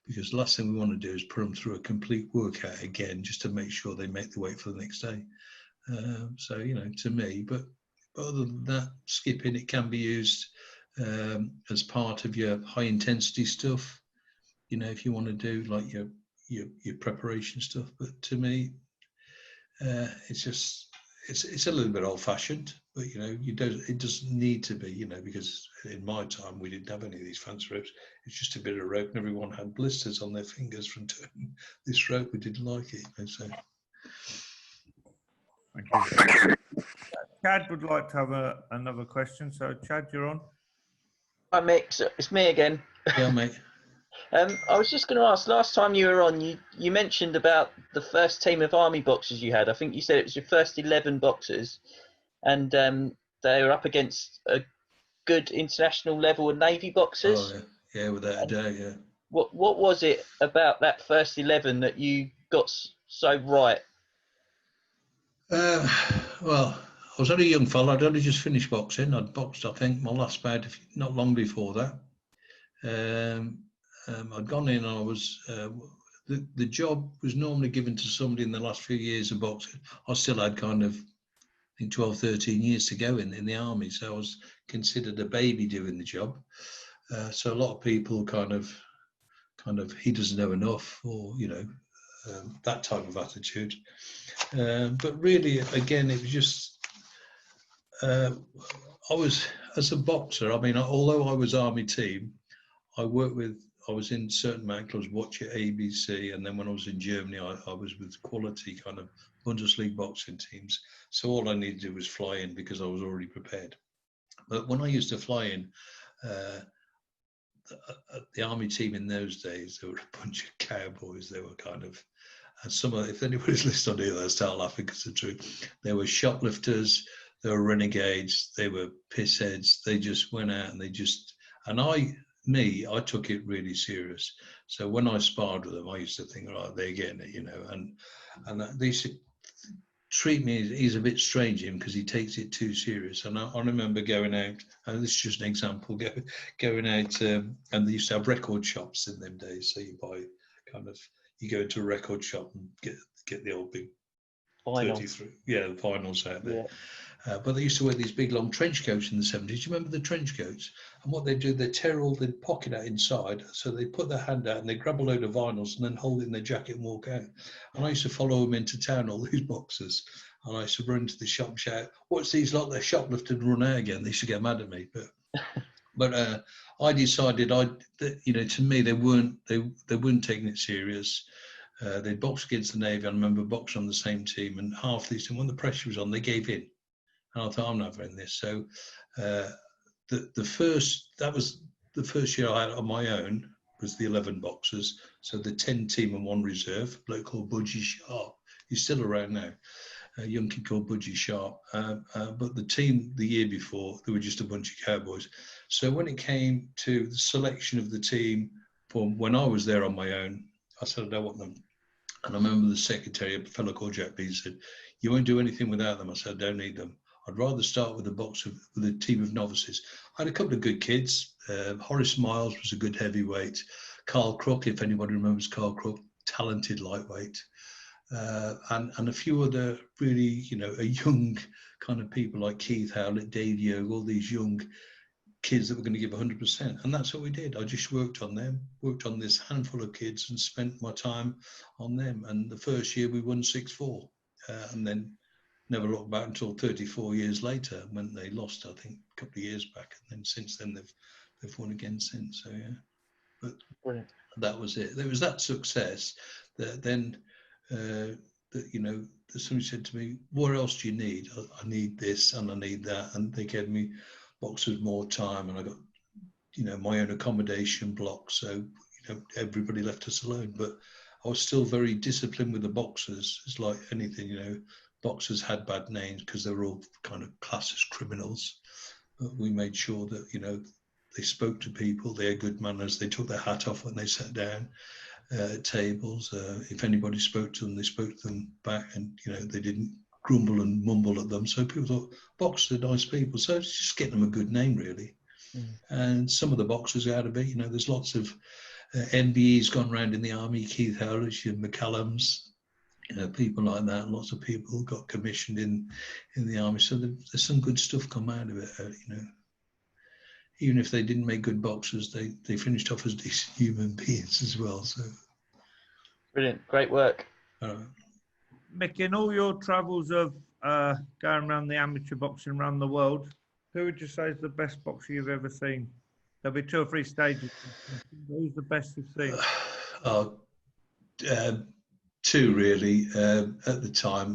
Because the last thing we want to do is put them through a complete workout again just to make sure they make the weight for the next day. So, you know, to me, but other than that, skipping, it can be used as part of your high intensity stuff, you know, if you want to do like your preparation stuff. But to me, it's just, it's a little bit old fashioned, but you know, it doesn't need to be, you know, because in my time we didn't have any of these fancy ropes. It's just a bit of rope and everyone had blisters on their fingers from turning this rope. We didn't like it, you know, so. Thank you. Chad would like to have another question. So Chad, you're on. Hi Mick, it's me again. Yeah, mate. I was just going to ask, last time you were on, you mentioned about the first team of army boxers you had. I think you said it was your first 11 boxers, and they were up against a good international level of Navy boxers. Oh, yeah, without a doubt, yeah. What was it about that first 11 that you got so right? Well, I was only a young fella. I'd only just finished boxing. I'd boxed, I think, my last bout not long before that. I'd gone in and I was, the job was normally given to somebody in the last few years of boxing. I still had kind of, I think 12, 13 years to go in the army. So I was considered a baby doing the job. So a lot of people kind of, he doesn't know enough, or, you know, that type of attitude. But really, again, it was just, I was, as a boxer, I mean, although I was army team, I was in certain man clubs, watch at ABC, and then when I was in Germany, I was with quality kind of Bundesliga boxing teams. So all I needed to do was fly in because I was already prepared. But when I used to fly in, the army team in those days, they were a bunch of cowboys. They were kind of, and if anybody's listening on here, they'll start laughing because it's true. They were shoplifters, they were renegades, they were pissheads. They just went out and I took it really serious. So when I sparred with them, I used to think, right, they're getting it, you know, and they used to treat me, he's a bit strange, him, because he takes it too serious. And I remember going out, and this is just an example, going out, and they used to have record shops in them days. So you buy you go into a record shop and get the old big Vinyl. 33, yeah, the vinyls out there. Yeah. But they used to wear these big long trench coats in the 70s. Do you remember the trench coats? And what they do, they tear all the pocket out inside. So they put their hand out and they grab a load of vinyls and then hold it in their jacket and walk out. And I used to follow them into town, all these boxers. And I used to run to the shop and shout, "What's these lot? They're shoplifted and run out again." They used to get mad at me. But But I decided to me they weren't taking it serious. They boxed against the Navy. I remember boxing on the same team, and half these, and when the pressure was on, they gave in. And I thought, I'm not having this. So that was the first year I had on my own was the 11 boxers. So the 10 team and 1 reserve, a bloke called Budgie Sharp. He's still around now. A young kid called Budgie Sharp. But the team the year before, they were just a bunch of cowboys. So when it came to the selection of the team for when I was there on my own, I said, I don't want them. And I remember the secretary, a fellow called Jack B, said, you won't do anything without them. I said, I don't need them. I'd rather start with a team of novices. I had a couple of good kids. Horace Miles was a good heavyweight. Carl Crook, if anybody remembers Carl Crook, talented lightweight. And a few other really, a young kind of people like Keith Howlett, Dave Young, all these young kids that were going to give 100%. And that's what we did. I just worked on them, worked on this handful of kids and spent my time on them. And the first year we won 6-4. And then never looked back until 34 years later when they lost, I think, a couple of years back. And then since then they've won again since. So, yeah. But brilliant. That was it. There was that success that then, somebody said to me, what else do you need? I need this and I need that. And they gave me boxers more time, and I got, my own accommodation block. So, everybody left us alone. But I was still very disciplined with the boxers. It's like anything, boxers had bad names because they were all kind of classed as criminals. But we made sure that, they spoke to people, they had good manners, they took their hat off when they sat down at tables. If anybody spoke to them, they spoke to them back, and, they didn't grumble and mumble at them. So people thought, boxers are nice people. So it's just getting them a good name, really. Mm. And some of the boxers out of it, there's lots of MBEs gone around in the army, Keith Howlett, McCallum's, people like that. Lots of people got commissioned in the army. So there's some good stuff come out of it, Even if they didn't make good boxers, they finished off as decent human beings as well. So brilliant, great work. Mick, in all your travels of going around the amateur boxing around the world, who would you say is the best boxer you've ever seen? There'll be 2 or 3 stages. Who's the best you've seen? 2 really at the time.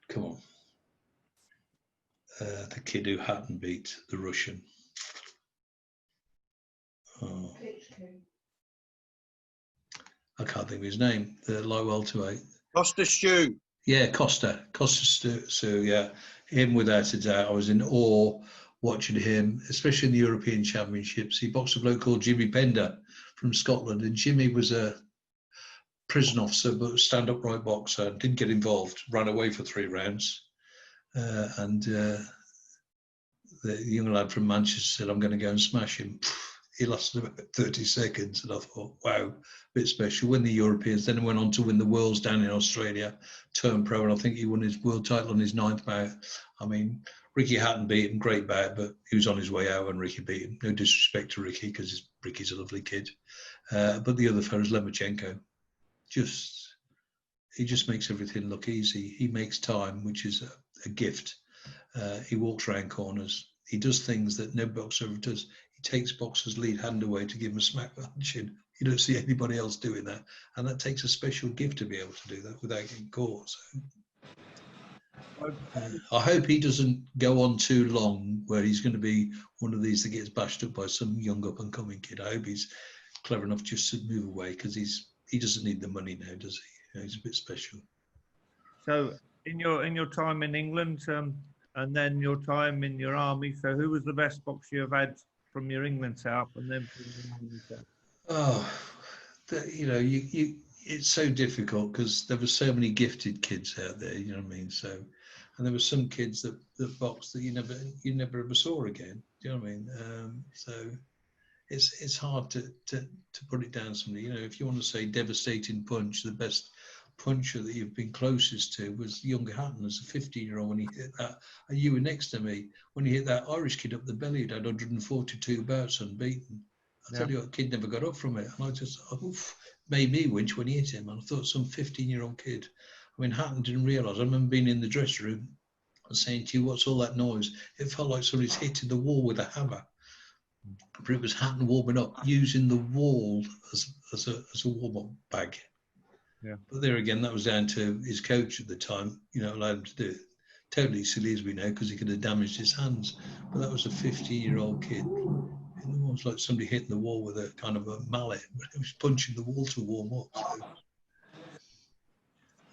Come on. The kid who Hatton beat, the Russian. Oh. I can't think of his name. The light welterweight. Costa Stew. Yeah, Costa Stew, yeah. Him without a doubt. I was in awe watching him, especially in the European Championships. He boxed a bloke called Jimmy Pender from Scotland, and Jimmy was a prison officer, but a stand-upright boxer, and didn't get involved, ran away for 3 rounds. The young lad from Manchester said, I'm going to go and smash him. He lasted about 30 seconds, and I thought, wow, a bit special. Win the Europeans, then he went on to win the Worlds down in Australia, turned pro, and I think he won his world title on his 9th bout. I mean, Ricky Hatton beat him, great bout, but he was on his way out when Ricky beat him. No disrespect to Ricky, because Ricky's a lovely kid. But the other fellow is Lomachenko. He just makes everything look easy. He makes time, which is a gift. He walks around corners. He does things that no boxer ever does. He takes boxers' lead hand away to give him a smack behind the chin. You don't see anybody else doing that. And that takes a special gift to be able to do that without getting caught. So, I hope he doesn't go on too long where he's going to be one of these that gets bashed up by some young up-and-coming kid. I hope he's clever enough just to move away, because he doesn't need the money now, does he? He's a bit special. So in your time in England, and then your time in your army, so who was the best boxer you've had from your England setup and then from your army setup? Oh, it's so difficult because there were so many gifted kids out there, you know what I mean? So, and there were some kids that boxed that you never ever saw again. Do you know what I mean? So it's hard to put it down to somebody. If you want to say devastating punch, the best puncher that you've been closest to was younger Hatton as a 15-year-old when he hit that. And you were next to me when he hit that Irish kid up the belly. He'd had 142 bouts unbeaten. I tell you what, kid never got up from it. And I just, made me winch when he hit him. And I thought some 15-year-old kid. I mean, Hatton didn't realise. I remember being in the dressing room was saying to you, what's all that noise? It felt like somebody's hitting the wall with a hammer. But it was Hatton warming up, using the wall as a warm-up bag. Yeah. But there again, that was down to his coach at the time, allowed him to do it. Totally silly, as we know, because he could have damaged his hands. But that was a 15-year-old kid. It was like somebody hitting the wall with a kind of a mallet. But it was punching the wall to warm up. So.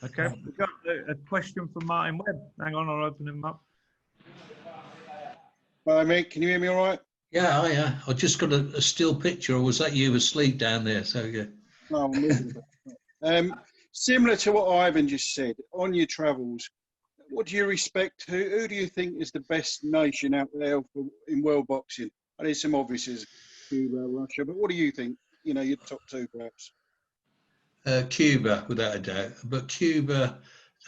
Okay, we've got a question from Martin Webb. Hang on, I'll open him up. Hi, Mick. Can you hear me all right? Yeah, yeah. I just got a still picture, or was that you asleep down there? So, yeah. No, similar to what Ivan just said, on your travels, what do you respect? Who do you think is the best nation out there in world boxing? There's some obvious, Cuba, Russia, but what do you think? Your top two, perhaps. Cuba, without a doubt. But Cuba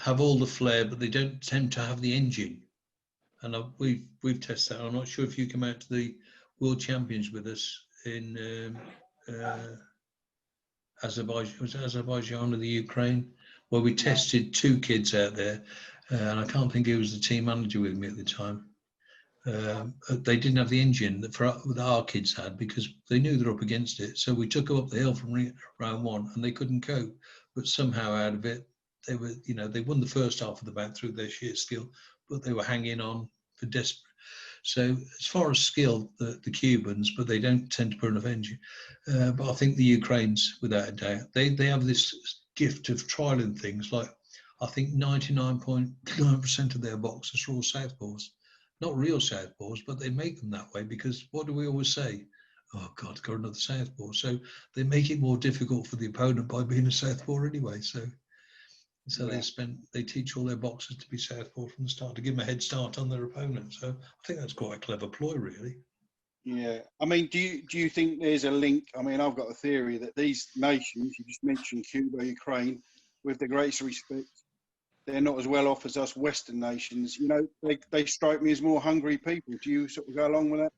have all the flair, but they don't tend to have the engine. And we've tested that. I'm not sure if you come out to the World Champions with us in Azerbaijan or the Ukraine, where we tested two kids out there, and I can't think who was the team manager with me at the time. They didn't have the engine that our kids had, because they knew they're up against it. So we took them up the hill from round one, and they couldn't cope. But somehow out of it, they were, they won the first half of the bout through their sheer skill, but they were hanging on for desperate. So as far as skill, the Cubans, but they don't tend to put enough engine. But I think the Ukrainians, without a doubt, they have this gift of trialing things. Like, I think 99.9% of their boxers are all southpaws. Not real southpaws, but they make them that way because what do we always say? Oh, God, got another southpaw. So they make it more difficult for the opponent by being a southpaw anyway. So yeah. They teach all their boxers to be southpaw from the start, to give them a head start on their opponent. So I think that's quite a clever ploy, really. Yeah. I mean, do you think there's a link? I mean, I've got a theory that these nations, you just mentioned Cuba, Ukraine, with the greatest respect, they're not as well off as us Western nations. They strike me as more hungry people. Do you sort of go along with that?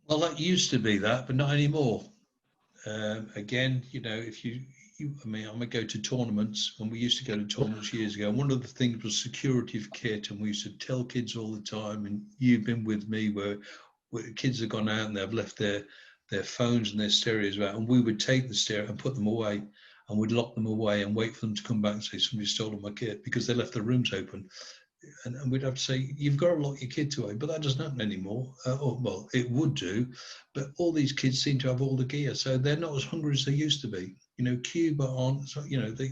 Well, that used to be that, but not anymore. Again, if I might go to tournaments, and we used to go to tournaments years ago. And one of the things was security of kit, and we used to tell kids all the time, and you've been with me, where kids have gone out and they've left their phones and their stereos out, and we would take the stereo and put them away, and we'd lock them away and wait for them to come back and say, somebody stole my kit, because they left the rooms open. And we'd have to say, you've got to lock your kids away, but that doesn't happen anymore. Well, it would do, but all these kids seem to have all the gear, so they're not as hungry as they used to be. Cuba aren't,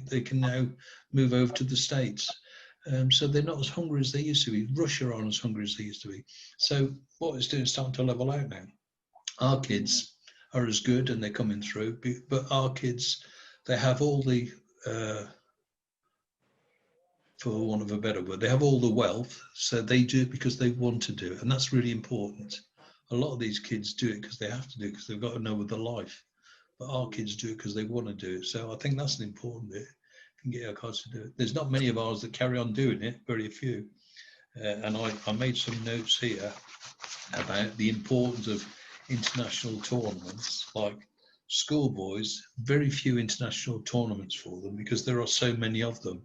they can now move over to the States. So they're not as hungry as they used to be. Russia aren't as hungry as they used to be. So what it's doing is starting to level out now. Our kids are as good and they're coming through, but our kids, they have all the, for want of a better word, they have all the wealth, so they do it because they want to do it, and that's really important. A lot of these kids do it because they have to do it, because they've got to know with their life, but our kids do it because they want to do it. So I think that's an important bit. Can get our kids to do it. There's not many of ours that carry on doing it, very few. And I made some notes here about the importance of international tournaments, like schoolboys, very few international tournaments for them, because there are so many of them.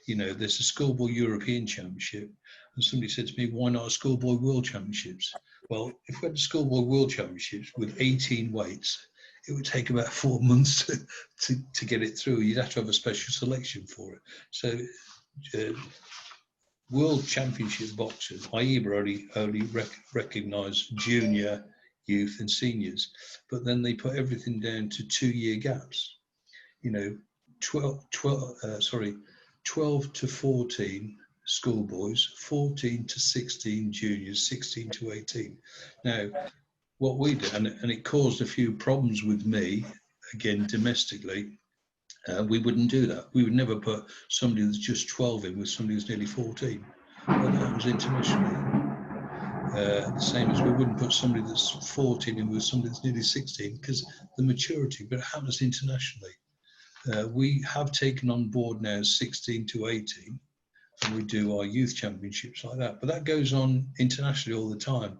There's a schoolboy European Championship, and somebody said to me, why not a schoolboy World Championships? Well, if we had a schoolboy World Championships with 18 weights, it would take about 4 months to get it through. You'd have to have a special selection for it. So World Championship boxers, IEBA only recognise junior, youth and seniors, but then they put everything down to 2-year gaps. 12 to 14 schoolboys, 14 to 16 juniors, 16 to 18. Now, what we did, and it caused a few problems with me, again, domestically, we wouldn't do that. We would never put somebody that's just 12 in with somebody who's nearly 14. Well, that was internationally. The same as we wouldn't put somebody that's 14 in with somebody that's nearly 16, because the maturity, but it happens internationally. We have taken on board now 16 to 18, and we do our youth championships like that. But that goes on internationally all the time.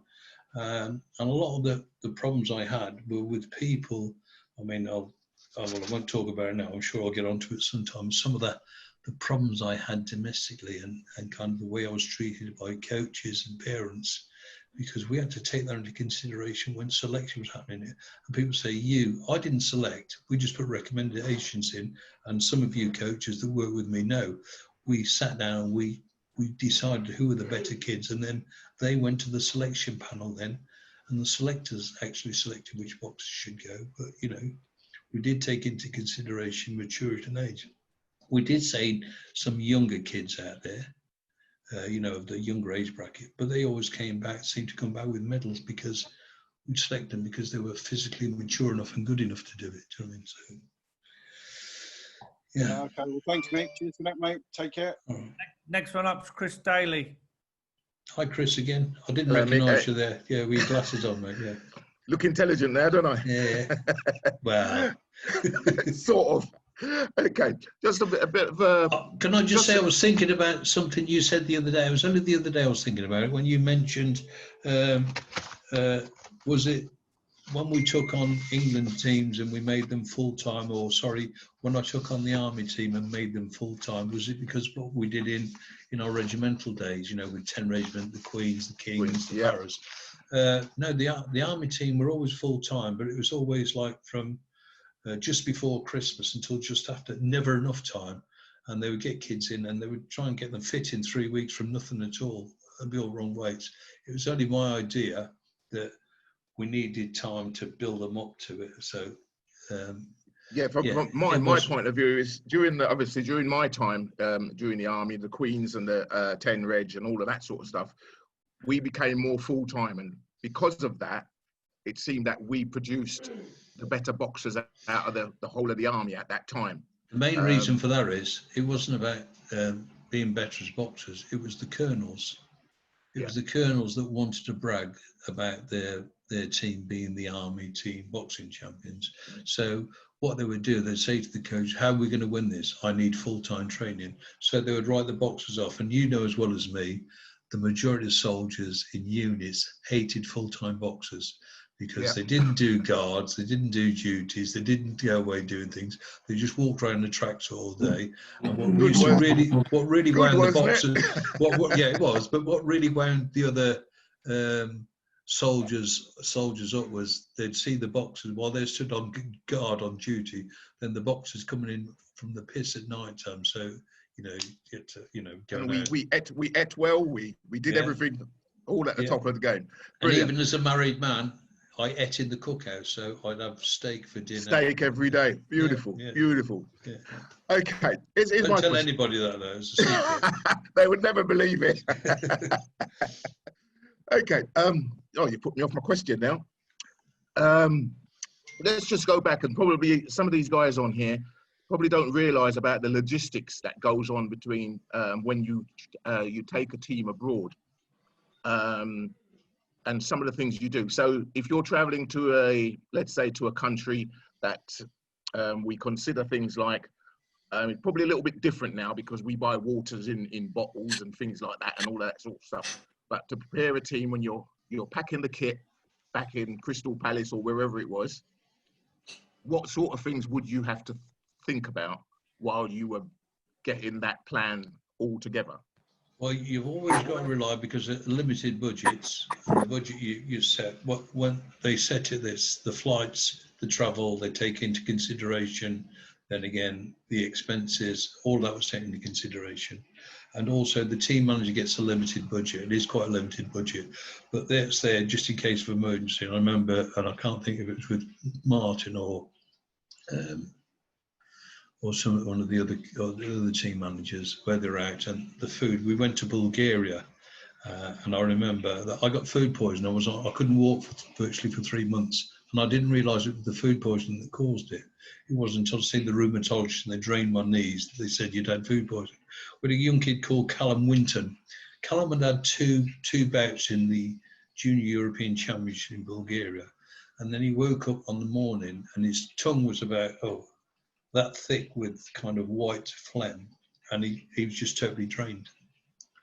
And a lot of the problems I had were with people. I mean, I won't talk about it now. I'm sure I'll get onto it sometime. Some of the the problems I had domestically and kind of the way I was treated by coaches and parents, because we had to take that into consideration when selection was happening. And people say, I didn't select, we just put recommendations in, and some of you coaches that work with me know, we sat down and we decided who were the better kids, and then they went to the selection panel then, and the selectors actually selected which boxes should go. But, you know, we did take into consideration maturity and age. We did say some younger kids out there, you know, of the younger age bracket, but they always seemed to come back with medals because we'd select them because they were physically mature enough and good enough to do it. Do you know what I mean? So, yeah. Okay, well, thanks, Mick. Cheers for that, mate. Take care. Right. Next one up is Chris Daly. Hi, Chris, again. I didn't recognise you there. Yeah, with your glasses on, mate. Yeah. Look intelligent now, don't I? Yeah. Well. Sort of. Okay, just a bit of. Can I just say, I was thinking about something you said the other day. It was only the other day I was thinking about it when you mentioned, was it when we took on England teams and we made them full-time, or sorry, when I took on the Army team and made them full-time, was it because what we did in our regimental days, you know, with 10 Regiment, the Queens, the Kings, the Paras? No, the Army team were always full-time, but it was always like from just before Christmas until just after, never enough time. And they would get kids in and they would try and get them fit in 3 weeks from nothing at all. That'd be all wrong weights. It was only my idea that we needed time to build them up to it. So, from my point of view is during my time, during the Army, the Queens and the 10 Reg and all of that sort of stuff, we became more full-time. And because of that, it seemed that we produced the better boxers out of the whole of the Army at that time. The main reason for that is it wasn't about being better as boxers. It was the colonels. It was the colonels that wanted to brag about their team being the Army team boxing champions. So what they would do, they'd say to the coach, how are we going to win this? I need full-time training. So they would write the boxers off. And you know as well as me, the majority of soldiers in units hated full-time boxers, because they didn't do guards, they didn't do duties, they didn't go away doing things. They just walked around the tracks all day. And what really wound the boxers, it was. But what really wound the other soldiers up was they'd see the boxers while they stood on guard on duty. Then the boxers coming in from the piss at night time. So you know, get to go. And we ate well. We did everything all at the top of the game. Brilliant. And even as a married man, I ate in the cookhouse, so I'd have steak for dinner. Steak every day. Beautiful, beautiful. Yeah. Okay. Don't tell anybody that, though. It's a secret. They would never believe it. Okay. You put me off my question now. Let's just go back, and probably some of these guys on here probably don't realise about the logistics that goes on between when you take a team abroad. And some of the things you do. So if you're traveling to let's say to a country that we consider things like, probably a little bit different now because we buy waters in bottles and things like that and all that sort of stuff. But to prepare a team when you're packing the kit back in Crystal Palace or wherever it was, what sort of things would you have to think about while you were getting that plan all together? Well, you've always got to rely, because of limited budgets, the budget you set, when they set it, the flights, the travel, they take into consideration, then again, the expenses, all that was taken into consideration. And also the team manager gets a limited budget. It is quite a limited budget, but that's there just in case of emergency. And I remember, and I can't think if it was with Martin or one of the other team managers, where they're out, and the food. We went to Bulgaria, and I remember that I got food poisoning. I couldn't walk virtually for 3 months, and I didn't realise it was the food poisoning that caused it. It wasn't until I seen the rheumatologist and they drained my knees, they said you'd had food poisoning. With a young kid called Callum Winton. Callum had two bouts in the Junior European Championship in Bulgaria, and then he woke up on the morning and his tongue was about that thick with kind of white phlegm, and he was just totally drained.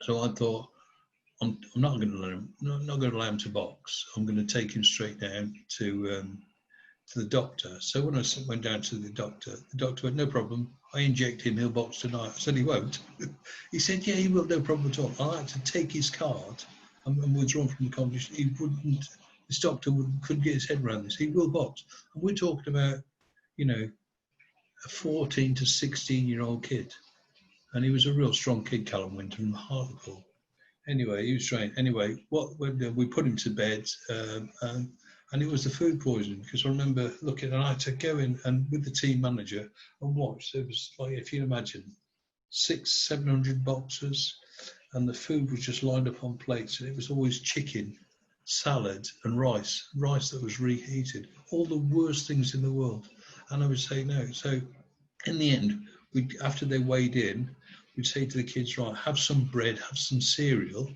So I thought, I'm not going to allow him to box. I'm going to take him straight down to to the doctor. So when I went down to the doctor went, no problem. I inject him, he'll box tonight. I said, he won't. He said, yeah, he will, no problem at all. I had to take his card and withdrawn from the competition. He wouldn't, this doctor couldn't get his head around this. He will box. And we're talking about, you know, a 14 to 16-year-old kid. And he was a real strong kid, Callum Winter, from Hartlepool. Anyway, he was trained. Anyway, when we put him to bed, and it was the food poisoning, because I remember looking, and I had to go in and with the team manager and watch. It was like, if you imagine, 600-700 boxes, and the food was just lined up on plates, and it was always chicken, salad, and rice that was reheated. All the worst things in the world. And I would say no. So in the end, after they weighed in, we'd say to the kids, right, have some bread, have some cereal,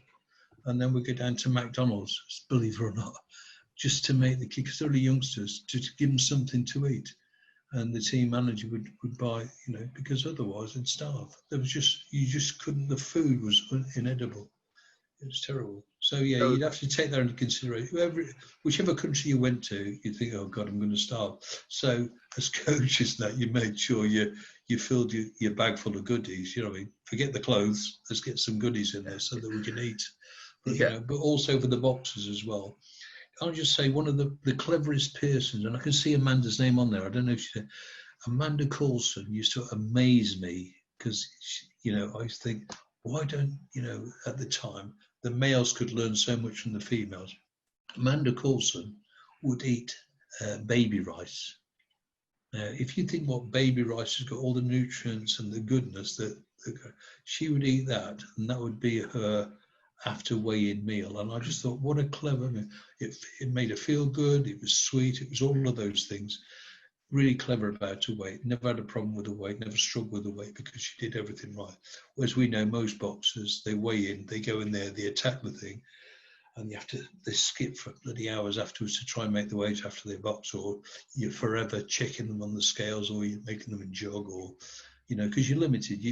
and then we'd go down to McDonald's, believe it or not, just to make the kids, because they're only youngsters, to give them something to eat. And the team manager would buy, you know, because otherwise they'd starve. There was you just couldn't, the food was inedible. It was terrible. So yeah, you'd have to take that into consideration. Whichever country you went to, you'd think, oh God, I'm going to starve. So as coaches, that you made sure you filled your bag full of goodies. You know what I mean? Forget the clothes. Let's get some goodies in there so that we can eat. But, you know, but also for the boxers as well. I'll just say one of the cleverest persons, and I can see Amanda's name on there. I don't know if she, Amanda Coulson used to amaze me because, you know, I used to think, why don't, you know, at the time, the males could learn so much from the females. Amanda Coulson would eat baby rice. Now, if you think what baby rice has got, all the nutrients and the goodness that she would eat that, and that would be her after weigh-in meal. And I just thought, what a clever, I mean, it made her feel good, it was sweet, it was all of those things. Really clever about her weight, never had a problem with her weight, never struggled with her weight because she did everything right. Whereas we know most boxers, they weigh in, they go in there, they attack the thing, and they skip for bloody hours afterwards to try and make the weight after they box, or you're forever checking them on the scales, or you're making them jog, or, you know, because you're limited.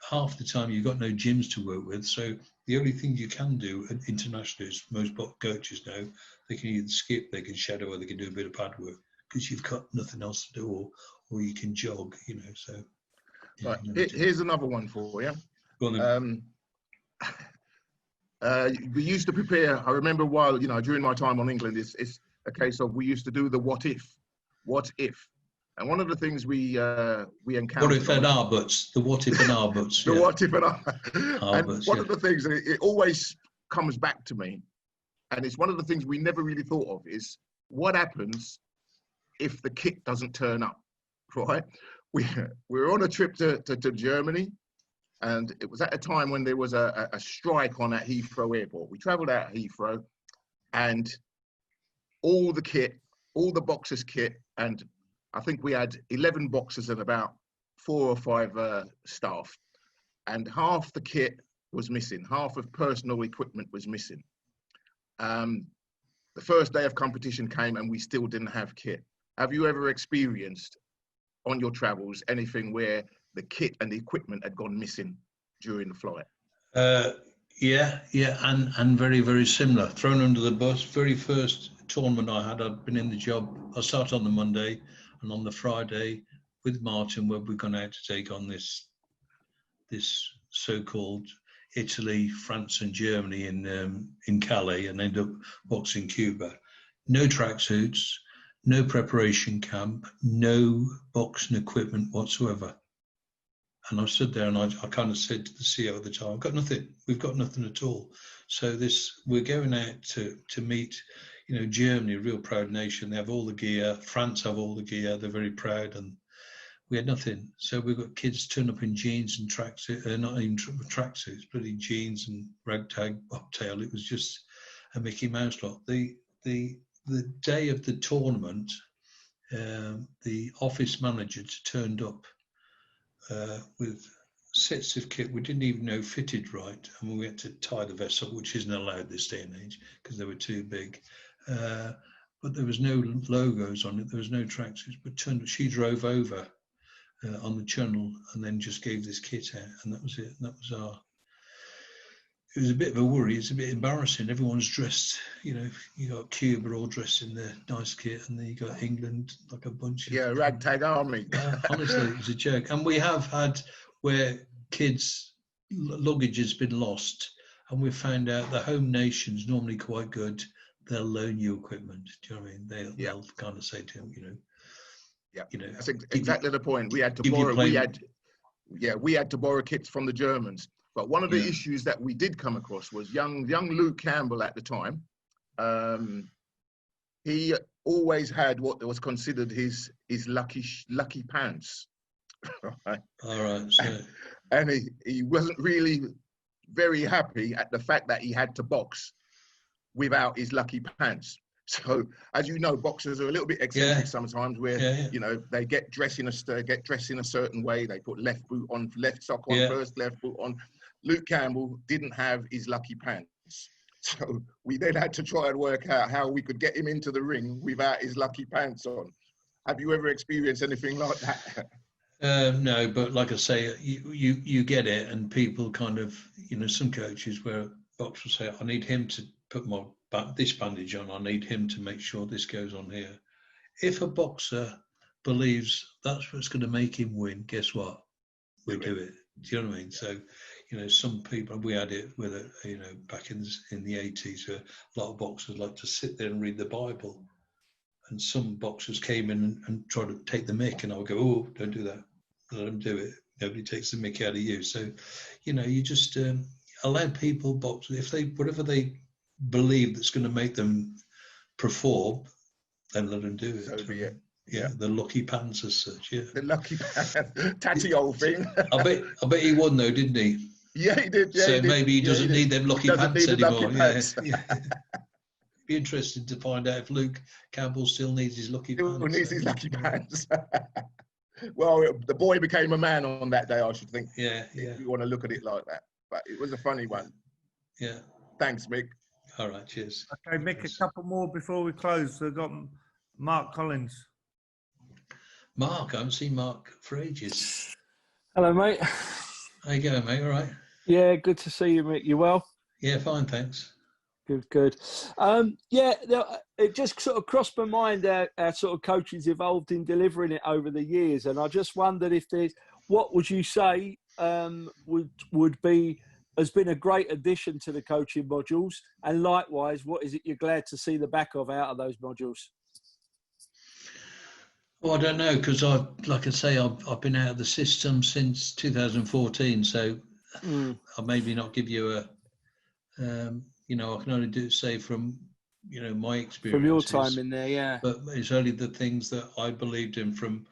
Half the time you've got no gyms to work with, so the only thing you can do internationally, as most coaches know, they can either skip, they can shadow, or they can do a bit of pad work, because you've got nothing else to do, or you can jog, you know. So yeah, right. Here's another one for you. Go on then. We used to prepare, I remember while, you know, during my time on England, it's a case of we used to do the what if. And one of the things we encountered. What if and our butts? The what if and our butts. The what if and our. And butts, one of the things, it always comes back to me, and it's one of the things we never really thought of, is what happens if the kit doesn't turn up, right? We were on a trip to Germany, and it was at a time when there was a strike on at Heathrow Airport. We travelled out at Heathrow, and all the kit, all the boxers' kit, and I think we had 11 boxers and about 4 or 5 staff, and half the kit was missing. Half of personal equipment was missing. The first day of competition came and we still didn't have kit. Have you ever experienced on your travels anything where the kit and the equipment had gone missing during the flight? Yeah, and very, very similar. Thrown under the bus. Very first tournament I had, I'd been in the job. I started on the Monday, and on the Friday with Martin, where we've gone out to take on this so-called Italy, France, and Germany in Calais, and end up boxing Cuba. No tracksuits, no preparation camp, no boxing equipment whatsoever. And I stood there and I kind of said to the CEO at the time, I've got nothing. We've got nothing at all. So we're going out to meet, you know, Germany, a real proud nation. They have all the gear. France have all the gear. They're very proud. And we had nothing. So we've got kids turn up in jeans and tracksuits, not even tracksuits, bloody jeans and ragtag bobtail. It was just a Mickey Mouse lot. The day of the tournament, the office manager turned up with sets of kit we didn't even know fitted right, and we had to tie the vests up, which isn't allowed this day and age because they were too big. But there was no logos on it, there was no tracksuits, but she drove over on the channel and then just gave this kit out, and that was it. And that was it was a bit of a worry. It's a bit embarrassing. Everyone's dressed, you know, you got Cuba all dressed in their nice kit, and then you got England like a bunch of ragtag army. honestly, it was a joke. And we have had where kids' luggage has been lost, and we've found out the home nation's normally quite good. They'll loan you equipment. Do you know what I mean? They'll kind of say to them, you know, That's exactly the point. We had to borrow. We had to borrow kits from the Germans. But one of the issues that we did come across was young Luke Campbell at the time. He always had what was considered his lucky pants. Right? All right. So. And he wasn't really very happy at the fact that he had to box without his lucky pants. So, as you know, boxers are a little bit eccentric sometimes, where you know they get dressed in a certain way. They put left boot on, left sock on, first left boot on. Luke Campbell didn't have his lucky pants, so we then had to try and work out how we could get him into the ring without his lucky pants on. Have you ever experienced anything like that? No, but like I say, you get it, and people kind of, you know, some coaches where boxers say, I need him to put this bandage on, I need him to make sure this goes on here. If a boxer believes that's what's going to make him win, guess what? We do it. Do you know what I mean? So, you know, some people, we had it with it, you know, back in the 80s, where a lot of boxers like to sit there and read the Bible. And some boxers came in and tried to take the mick, and I would go, oh, don't do that. Let them do it. Nobody takes the mick out of you. So, you know, you just allow people box. If they, whatever they believe that's going to make them perform, then let them do it. So be it. Yeah, the lucky pants as such. Yeah, the lucky pants, tatty old thing. I bet he won though, didn't he? Yeah, he did. Yeah, so maybe he doesn't need them lucky pants anymore. Yeah. Be interested to find out if Luke Campbell still needs his lucky pants. Still needs his lucky pants. Well, the boy became a man on that day, I should think. Yeah. If you want to look at it like that, but it was a funny one. Yeah. Thanks, Mick. All right, cheers. Okay, Mick, a couple more before we close. So we've got Mark Collins. Mark, I haven't seen Mark for ages. Hello, mate. How you going, mate? All right? Yeah, good to see you, Mick. You well? Yeah, fine, thanks. Good. It just sort of crossed my mind how sort of coaches evolved in delivering it over the years, and I just wondered if there's, what would you say would be, has been a great addition to the coaching modules, and likewise, what is it you're glad to see the back of out of those modules? Well, I don't know, because like I say, I've been out of the system since 2014, so I'll maybe not give you a, you know, I can only say from, you know, my experience. From your time in there, yeah. But it's only the things that I believed in from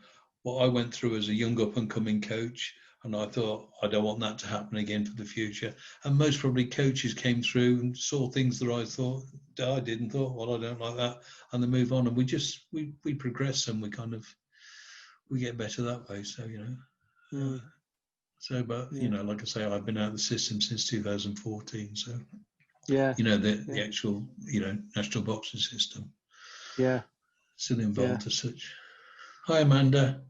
what I went through as a young up-and-coming coach, and I thought, I don't want that to happen again for the future. And most probably coaches came through and saw things that I thought, I didn't thought, well, I don't like that, and they move on, and we progress, and we get better that way. So, you know, you know, like I say, I've been out of the system since 2014. So, yeah, you know, the actual, you know, national boxing system. Yeah, Still involved as such. Hi, Amanda.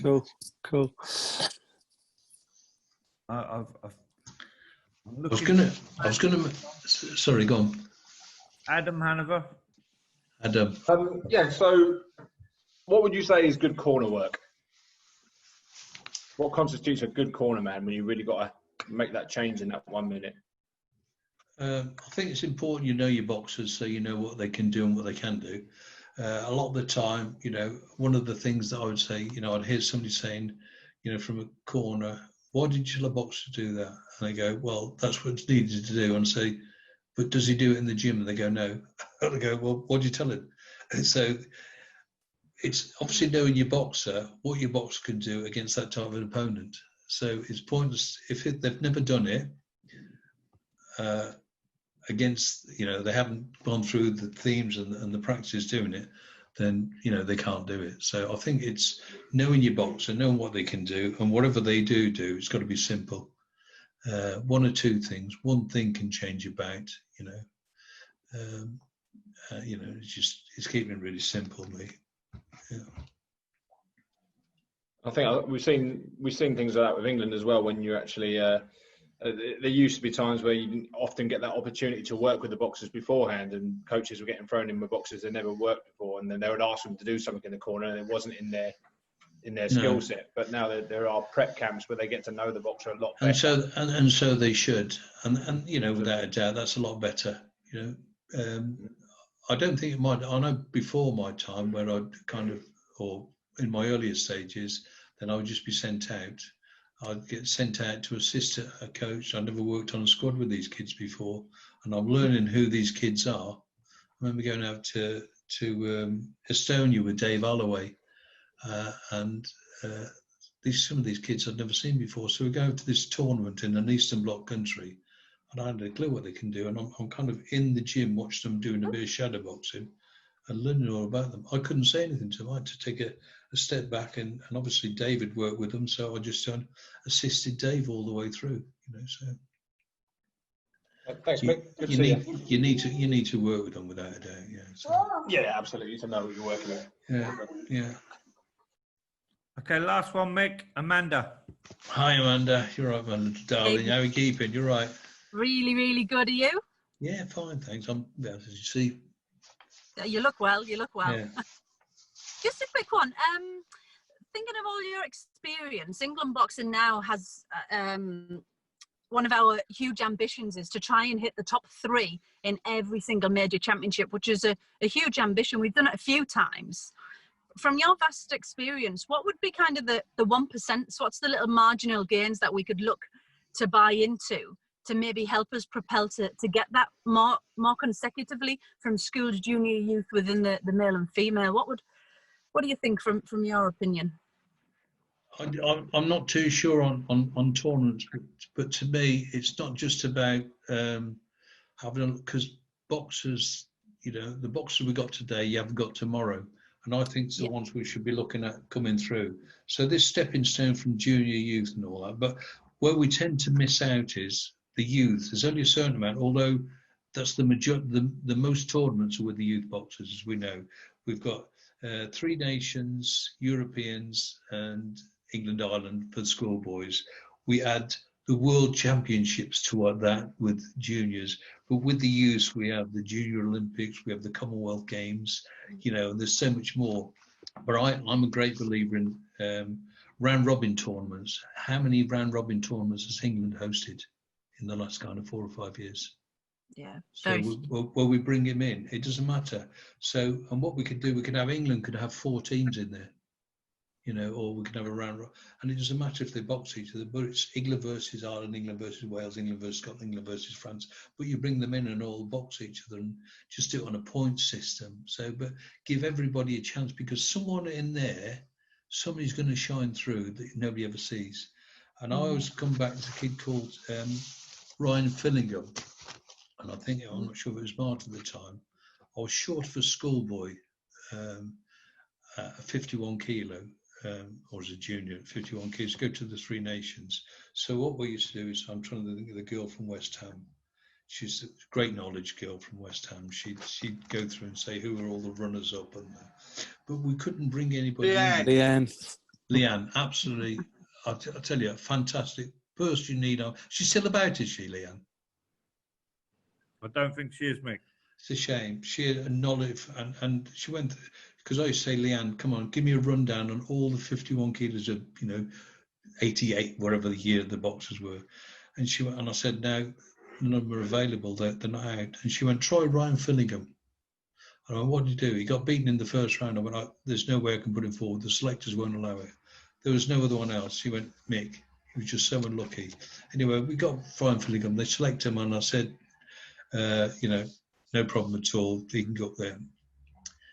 Cool. I was gonna. Sorry, go on. Adam Hanover. Adam. Yeah. So, what would you say is good corner work? What constitutes a good corner man when you really got to make that change in that 1 minute? I think it's important you know your boxers, so you know what they can do and what they can do. A lot of the time, you know, one of the things that I would say, you know, I'd hear somebody saying, you know, from a corner, why did you tell a boxer to do that? And they go, well, that's what's needed to do. And I say, but does he do it in the gym? And they go, no. And I go, well, what do you tell him? And so it's obviously knowing your boxer, what your boxer can do against that type of an opponent. So it's pointless if they've never done it against, you know, they haven't gone through the themes and the practices doing it, then, you know, they can't do it. So I think it's knowing your boxer, knowing what they can do, and whatever they do, it's got to be simple. One or two things. One thing can change your bout, you know. You know, it's keeping it really simple, mate. Yeah. I think we've seen things like that with England as well. When you actually There used to be times where you didn't often get that opportunity to work with the boxers beforehand, and coaches were getting thrown in with boxers they never worked before, and then they would ask them to do something in the corner, and it wasn't in their skill set. But now there are prep camps where they get to know the boxer a lot better. And so they should, and you know, without a doubt, that's a lot better. You know, I don't think it might. I know before my time, where I'd kind of, or in my earlier stages, then I would just be sent out. I'd get sent out to assist a coach. I never worked on a squad with these kids before, and I'm learning who these kids are. I remember going out to Estonia with Dave Holloway, and some of these kids I'd never seen before. So we go to this tournament in an Eastern Bloc country, and I had a clue what they can do. And I'm kind of in the gym, watching them doing a bit of shadow boxing and learning all about them. I couldn't say anything to them. I had to take a step back, and obviously David worked with them, so I just assisted Dave all the way through. You know, so thanks, Mick. Good to see you. You need to work with them without a doubt. Yeah. So. Yeah, absolutely. To know what you're working with. Yeah. Okay, last one, Mick. Amanda. Hi, Amanda. You're right, my little darling. How are you keeping? You're right. Really, really good. Are you? Yeah, fine, thanks. As you see. You look well. You look well. Yeah. Just a quick one. Thinking of all your experience, England Boxing now has one of our huge ambitions is to try and hit the top 3 in every single major championship, which is a huge ambition. We've done it a few times. From your vast experience, what would be kind of the 1%? So what's the little marginal gains that we could look to buy into to maybe help us propel to get that more consecutively from schools, junior youth within the male and female? What do you think from your opinion? I'm not too sure on tournaments, but to me, it's not just about having, because boxers, you know, the boxers we got today, you haven't got tomorrow. And I think it's the ones we should be looking at coming through. So this stepping stone from junior youth and all that. But where we tend to miss out is the youth. There's only a certain amount, although that's the most tournaments are with the youth boxers, as we know. We've got 3 nations, Europeans and England, Ireland for the schoolboys. We add the World Championships to that with juniors, but with the youth we have the Junior Olympics, we have the Commonwealth Games, you know, and there's so much more. But I'm a great believer in round robin tournaments. How many round robin tournaments has England hosted in the last kind of 4 or 5 years? Yeah. So we bring him in. It doesn't matter. So, and what we could do, England could have 4 teams in there, you know, or we could have a round, and it doesn't matter if they box each other, but it's England versus Ireland, England versus Wales, England versus Scotland, England versus France. But you bring them in and all box each other and just do it on a point system. So, but give everybody a chance, because someone in there, somebody's going to shine through that nobody ever sees. And I always come back to a kid called Ryan Fillingham. And I think, I'm not sure if it was Martin at the time, I was short of a schoolboy, 51 kilo, or as a junior, 51 kilos, go to the 3 nations. So what we used to do is, I'm trying to think of the girl from West Ham. She's a great knowledge girl from West Ham. She'd go through and say who are all the runners up, but we couldn't bring anybody in. Leanne, absolutely. I'll tell you, a fantastic person you need. She's still about, is she, Leanne? I don't think she is, Mick. It's a shame. She had a knowledge, and she went, because I used to say, Leanne, come on, give me a rundown on all the 51 kilos of, you know, 88, whatever the year the boxers were. And she went, and I said, no, none of them are available, they're not out. And she went, try Ryan Fillingham. I went, what did he do? He got beaten in the first round. I went, there's no way I can put him forward. The selectors won't allow it. There was no other one else. She went, Mick, he was just so unlucky. Anyway, we got Ryan Fillingham. They selected him, and I said, you know, no problem at all. He can go up there.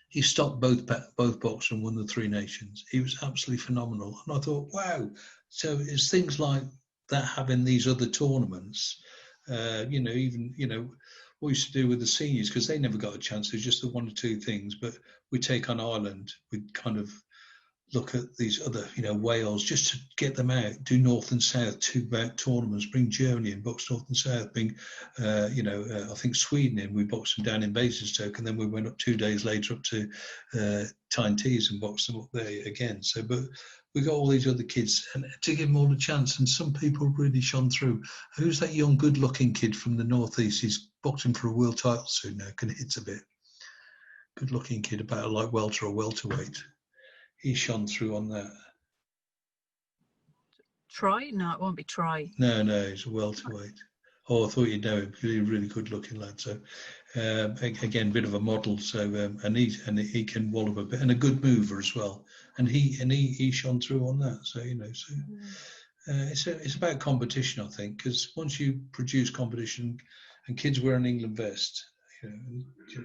He stopped both boxers and won the 3 nations. He was absolutely phenomenal. And I thought, wow. So it's things like that, having these other tournaments, you know, even, you know, what we used to do with the seniors, because they never got a chance. There's just the 1 or 2 things. But we take on Ireland, we'd kind of look at these other, you know, Wales, just to get them out, do North and South, 2 tournaments, bring Germany in, box North and South, bring, you know, I think Sweden in, we boxed them down in Basingstoke, and then we went up 2 days later up to Tyne Tees and boxed them up there again. So, but we got all these other kids, and to give them all a chance. And some people really shone through. Who's that young, good-looking kid from the northeast? He's boxing for a world title soon now. Can hit a bit. Good-looking kid, about like welter or welterweight. He shone through on that. Troy? No, it won't be Troy. No, he's a welterweight. Oh, I thought you'd know him. Really, really good-looking lad. So, again, bit of a model. So, and he can wallop a bit, and a good mover as well. And he shone through on that. So, you know, it's about competition, I think, because once you produce competition, and kids wear an England vest, you know,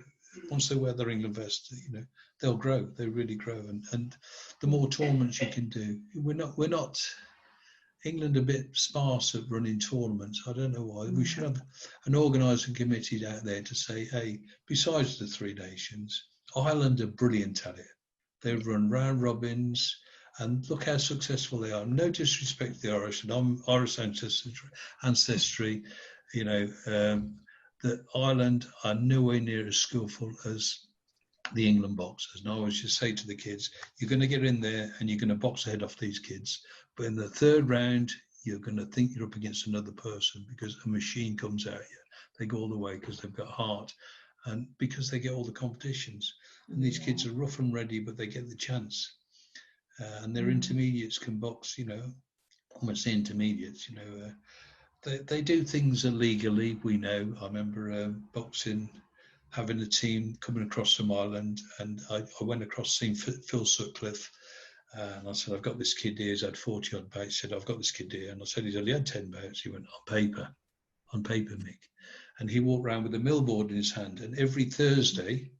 once they wear their England vest, you know, they'll grow. They really grow, and the more tournaments you can do, we're not. England a bit sparse at running tournaments. I don't know why. We should have an organising committee out there to say, hey, besides the Three Nations, Ireland are brilliant at it. They run round robins, and look how successful they are. No disrespect to the Irish, and I'm Irish ancestry, you know, that Ireland are nowhere near as skillful as the England boxers. And I always just say to the kids, you're going to get in there and you're going to box the head off these kids. But in the third round, you're going to think you're up against another person because a machine comes at you. They go all the way because they've got heart and because they get all the competitions. And these kids are rough and ready, but they get the chance. And their intermediates can box, you know, when I say intermediates, you know, they do things illegally, we know. I remember boxing, having a team coming across from Ireland, and I went across seeing Phil Sutcliffe. And I said, I've got this kid here, he's had 40 odd bouts. He said, I've got this kid here. And I said, he's only had 10 bouts. He went, on paper, Mick. And he walked around with a millboard in his hand. And every Thursday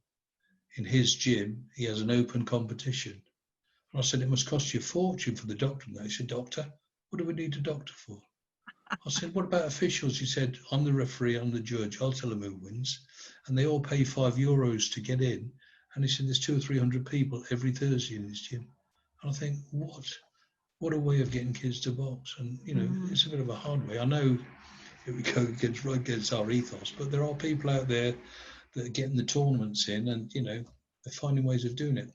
in his gym, he has an open competition. And I said, it must cost you a fortune for the doctor. And he said, doctor, what do we need a doctor for? I said, what about officials? He said, I'm the referee, I'm the judge, I'll tell them who wins. And they all pay €5 to get in. And he said, there's 200 or 300 people every Thursday in his gym. And I think, what a way of getting kids to box. And, you know, it's a bit of a hard way. I know it would go against our ethos, but there are people out there that are getting the tournaments in and, you know, they're finding ways of doing it.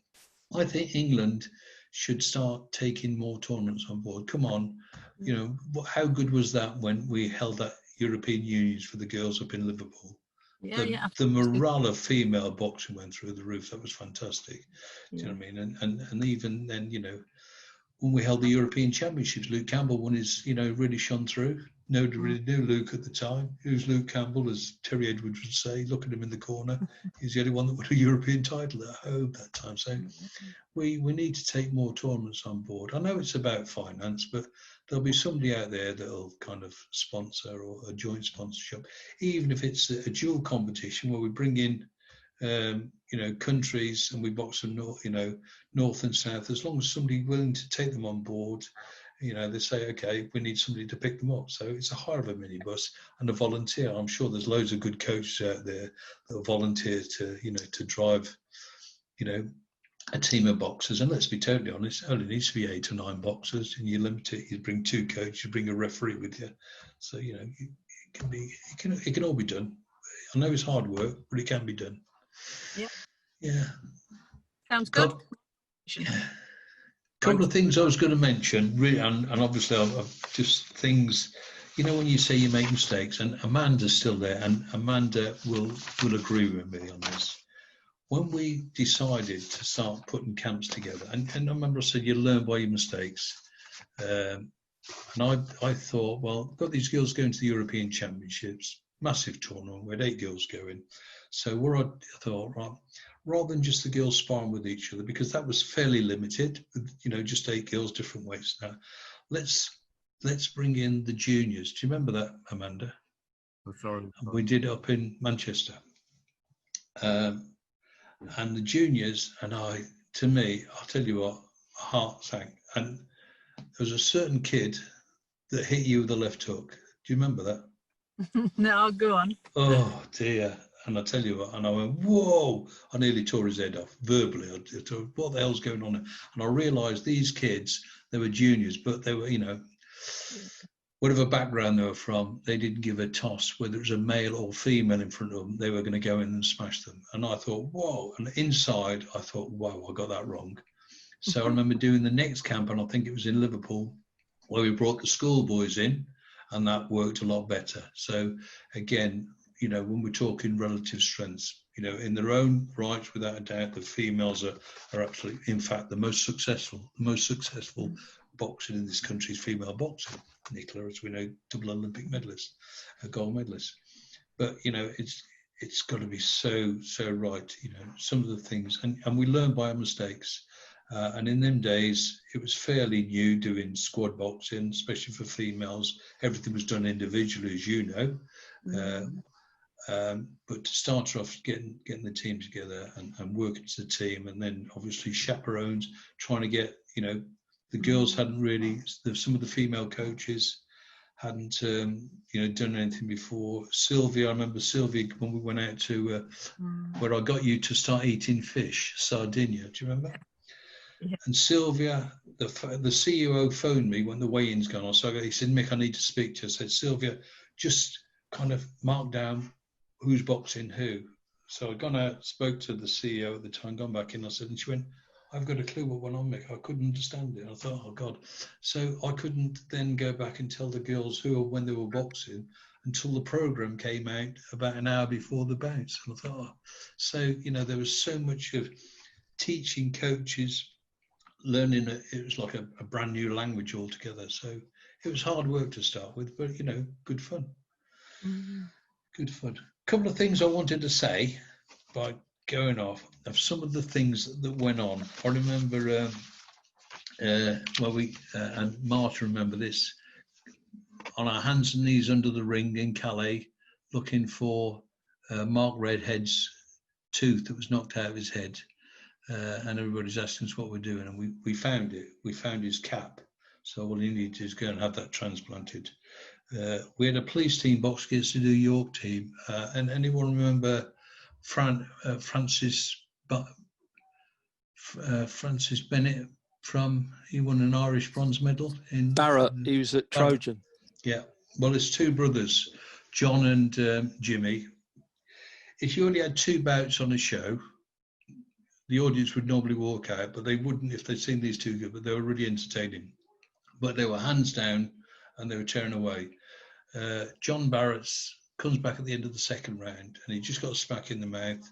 I think England should start taking more tournaments on board. Come on, you know, how good was that when we held that European Unions for the girls up in Liverpool? The morale of female boxing went through the roof. That was fantastic. Do you know what I mean? And even then, you know, when we held the European Championships, Luke Campbell won his, you know, really shone through. Nobody really knew Luke at the time. Who's Luke Campbell, as Terry Edwards would say? Look at him in the corner. He's the only one that won a European title at home that time. So we need to take more tournaments on board. I know it's about finance, but there'll be somebody out there that'll kind of sponsor or a joint sponsorship, even if it's a dual competition where we bring in, you know, countries and we box them, north and south. As long as somebody's willing to take them on board, you know, they say, okay, we need somebody to pick them up. So it's a hire of a minibus and a volunteer. I'm sure there's loads of good coaches out there that will volunteer to, you know, to drive, you know, a team of boxers. And let's be totally honest, it only needs to be 8 or 9 boxers, and you limit it. You bring 2 coaches, you bring a referee with you. So, you know, it can all be done. I know it's hard work, but it can be done. Yeah. Sounds good. Couple of things I was going to mention, really, and obviously I've just things, you know, when you say you make mistakes, and Amanda's still there, and Amanda will agree with me on this. When we decided to start putting camps together, and I remember I said you learn by your mistakes, and I thought, well, I've got these girls going to the European Championships, massive tournament, we had 8 girls going. So where I thought, right, rather than just the girls sparring with each other, because that was fairly limited, you know, just 8 girls, different weights. Now, let's bring in the juniors. Do you remember that, Amanda? I'm sorry. We did it up in Manchester. And the juniors, and to me, I'll tell you what, my heart sank. And there was a certain kid that hit you with a left hook. Do you remember that? No, go on. Oh, dear. And I tell you what, and I went, whoa, I nearly tore his head off verbally. I thought, what the hell's going on? And I realised these kids, they were juniors, but they were, you know, whatever background they were from, they didn't give a toss, whether it was a male or female in front of them, they were going to go in and smash them. And I thought, whoa. And inside, I thought, wow, I got that wrong. So I remember doing the next camp, and I think it was in Liverpool, where we brought the schoolboys in, and that worked a lot better. So again, you know, when we're talking relative strengths, you know, in their own rights, without a doubt, the females are absolutely, in fact, the most successful boxing in this country is female boxing. Nicola, as we know, double Olympic medalist, a gold medalist. But, you know, it's got to be so right, you know, some of the things, and we learn by our mistakes. And in them days, it was fairly new doing squad boxing, especially for females. Everything was done individually, as you know. But to start off, getting the team together and working as a team, and then obviously chaperones, trying to get, you know, the girls hadn't really, some of the female coaches hadn't, you know, done anything before. Sylvia, I remember Sylvia, when we went out to, where I got you to start eating fish, Sardinia, do you remember? Yeah. And Sylvia, the CEO phoned me when the weigh-in's gone on. So he said, Mick, I need to speak to you. I said, Sylvia, just kind of mark down who's boxing who. So I'd gone out, spoke to the CEO at the time, gone back in, I said, and she went, I've got a clue what went on, Mick. I couldn't understand it. I thought, oh God. So I couldn't then go back and tell the girls who or when they were boxing until the program came out about an hour before the bounce. And I thought, oh. So, you know, there was so much of teaching coaches, learning it was like a brand new language altogether. So it was hard work to start with, but, you know, good fun. Good fun. A couple of things I wanted to say by going off of some of the things that went on. I remember and Marta remember this, on our hands and knees under the ring in Calais, looking for Mark Redhead's tooth that was knocked out of his head. And everybody's asking us what we're doing, and we found it. We found his cap. So all he needed is go and have that transplanted. We had a police team box against the New York team. And anyone remember Francis Bennett he won an Irish bronze medal in Barrett. He was at Trojan. Yeah. Well, it's two brothers, John and Jimmy. If you only had two bouts on a show, the audience would normally walk out, but they wouldn't if they'd seen these two good, but they were really entertaining. But they were hands down and they were tearing away. John Barrett comes back at the end of the second round and he just got a smack in the mouth,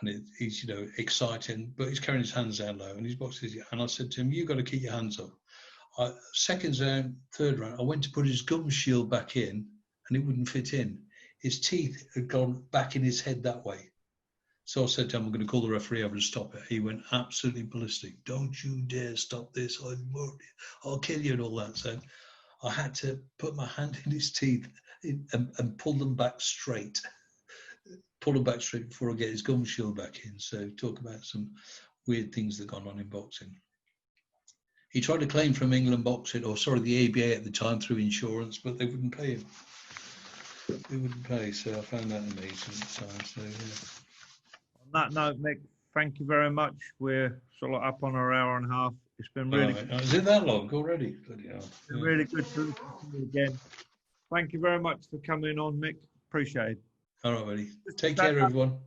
and he's, you know, exciting, but he's carrying his hands down low and he's boxing. And I said to him, you've got to keep your hands up. Second round, third round, I went to put his gum shield back in and it wouldn't fit in. His teeth had gone back in his head that way. So I said to him, I'm going to call the referee over to stop it. He went absolutely ballistic. Don't you dare stop this. I'll kill you and all that. So I had to put my hand in his teeth and pull them back straight. Pull them back straight before I get his gum shield back in. So talk about some weird things that gone on in boxing. He tried to claim from England Boxing, or sorry, the ABA at the time through insurance, but they wouldn't pay him. They wouldn't pay, so I found that amazing at the time. So, yeah. On that note, Mick, thank you very much. We're sort of up on our hour and a half. It's been really good. Is it that long already? It's been really good to listen to you again. Thank you very much for coming on, Mick. Appreciate it. All right, buddy. Take care, everyone.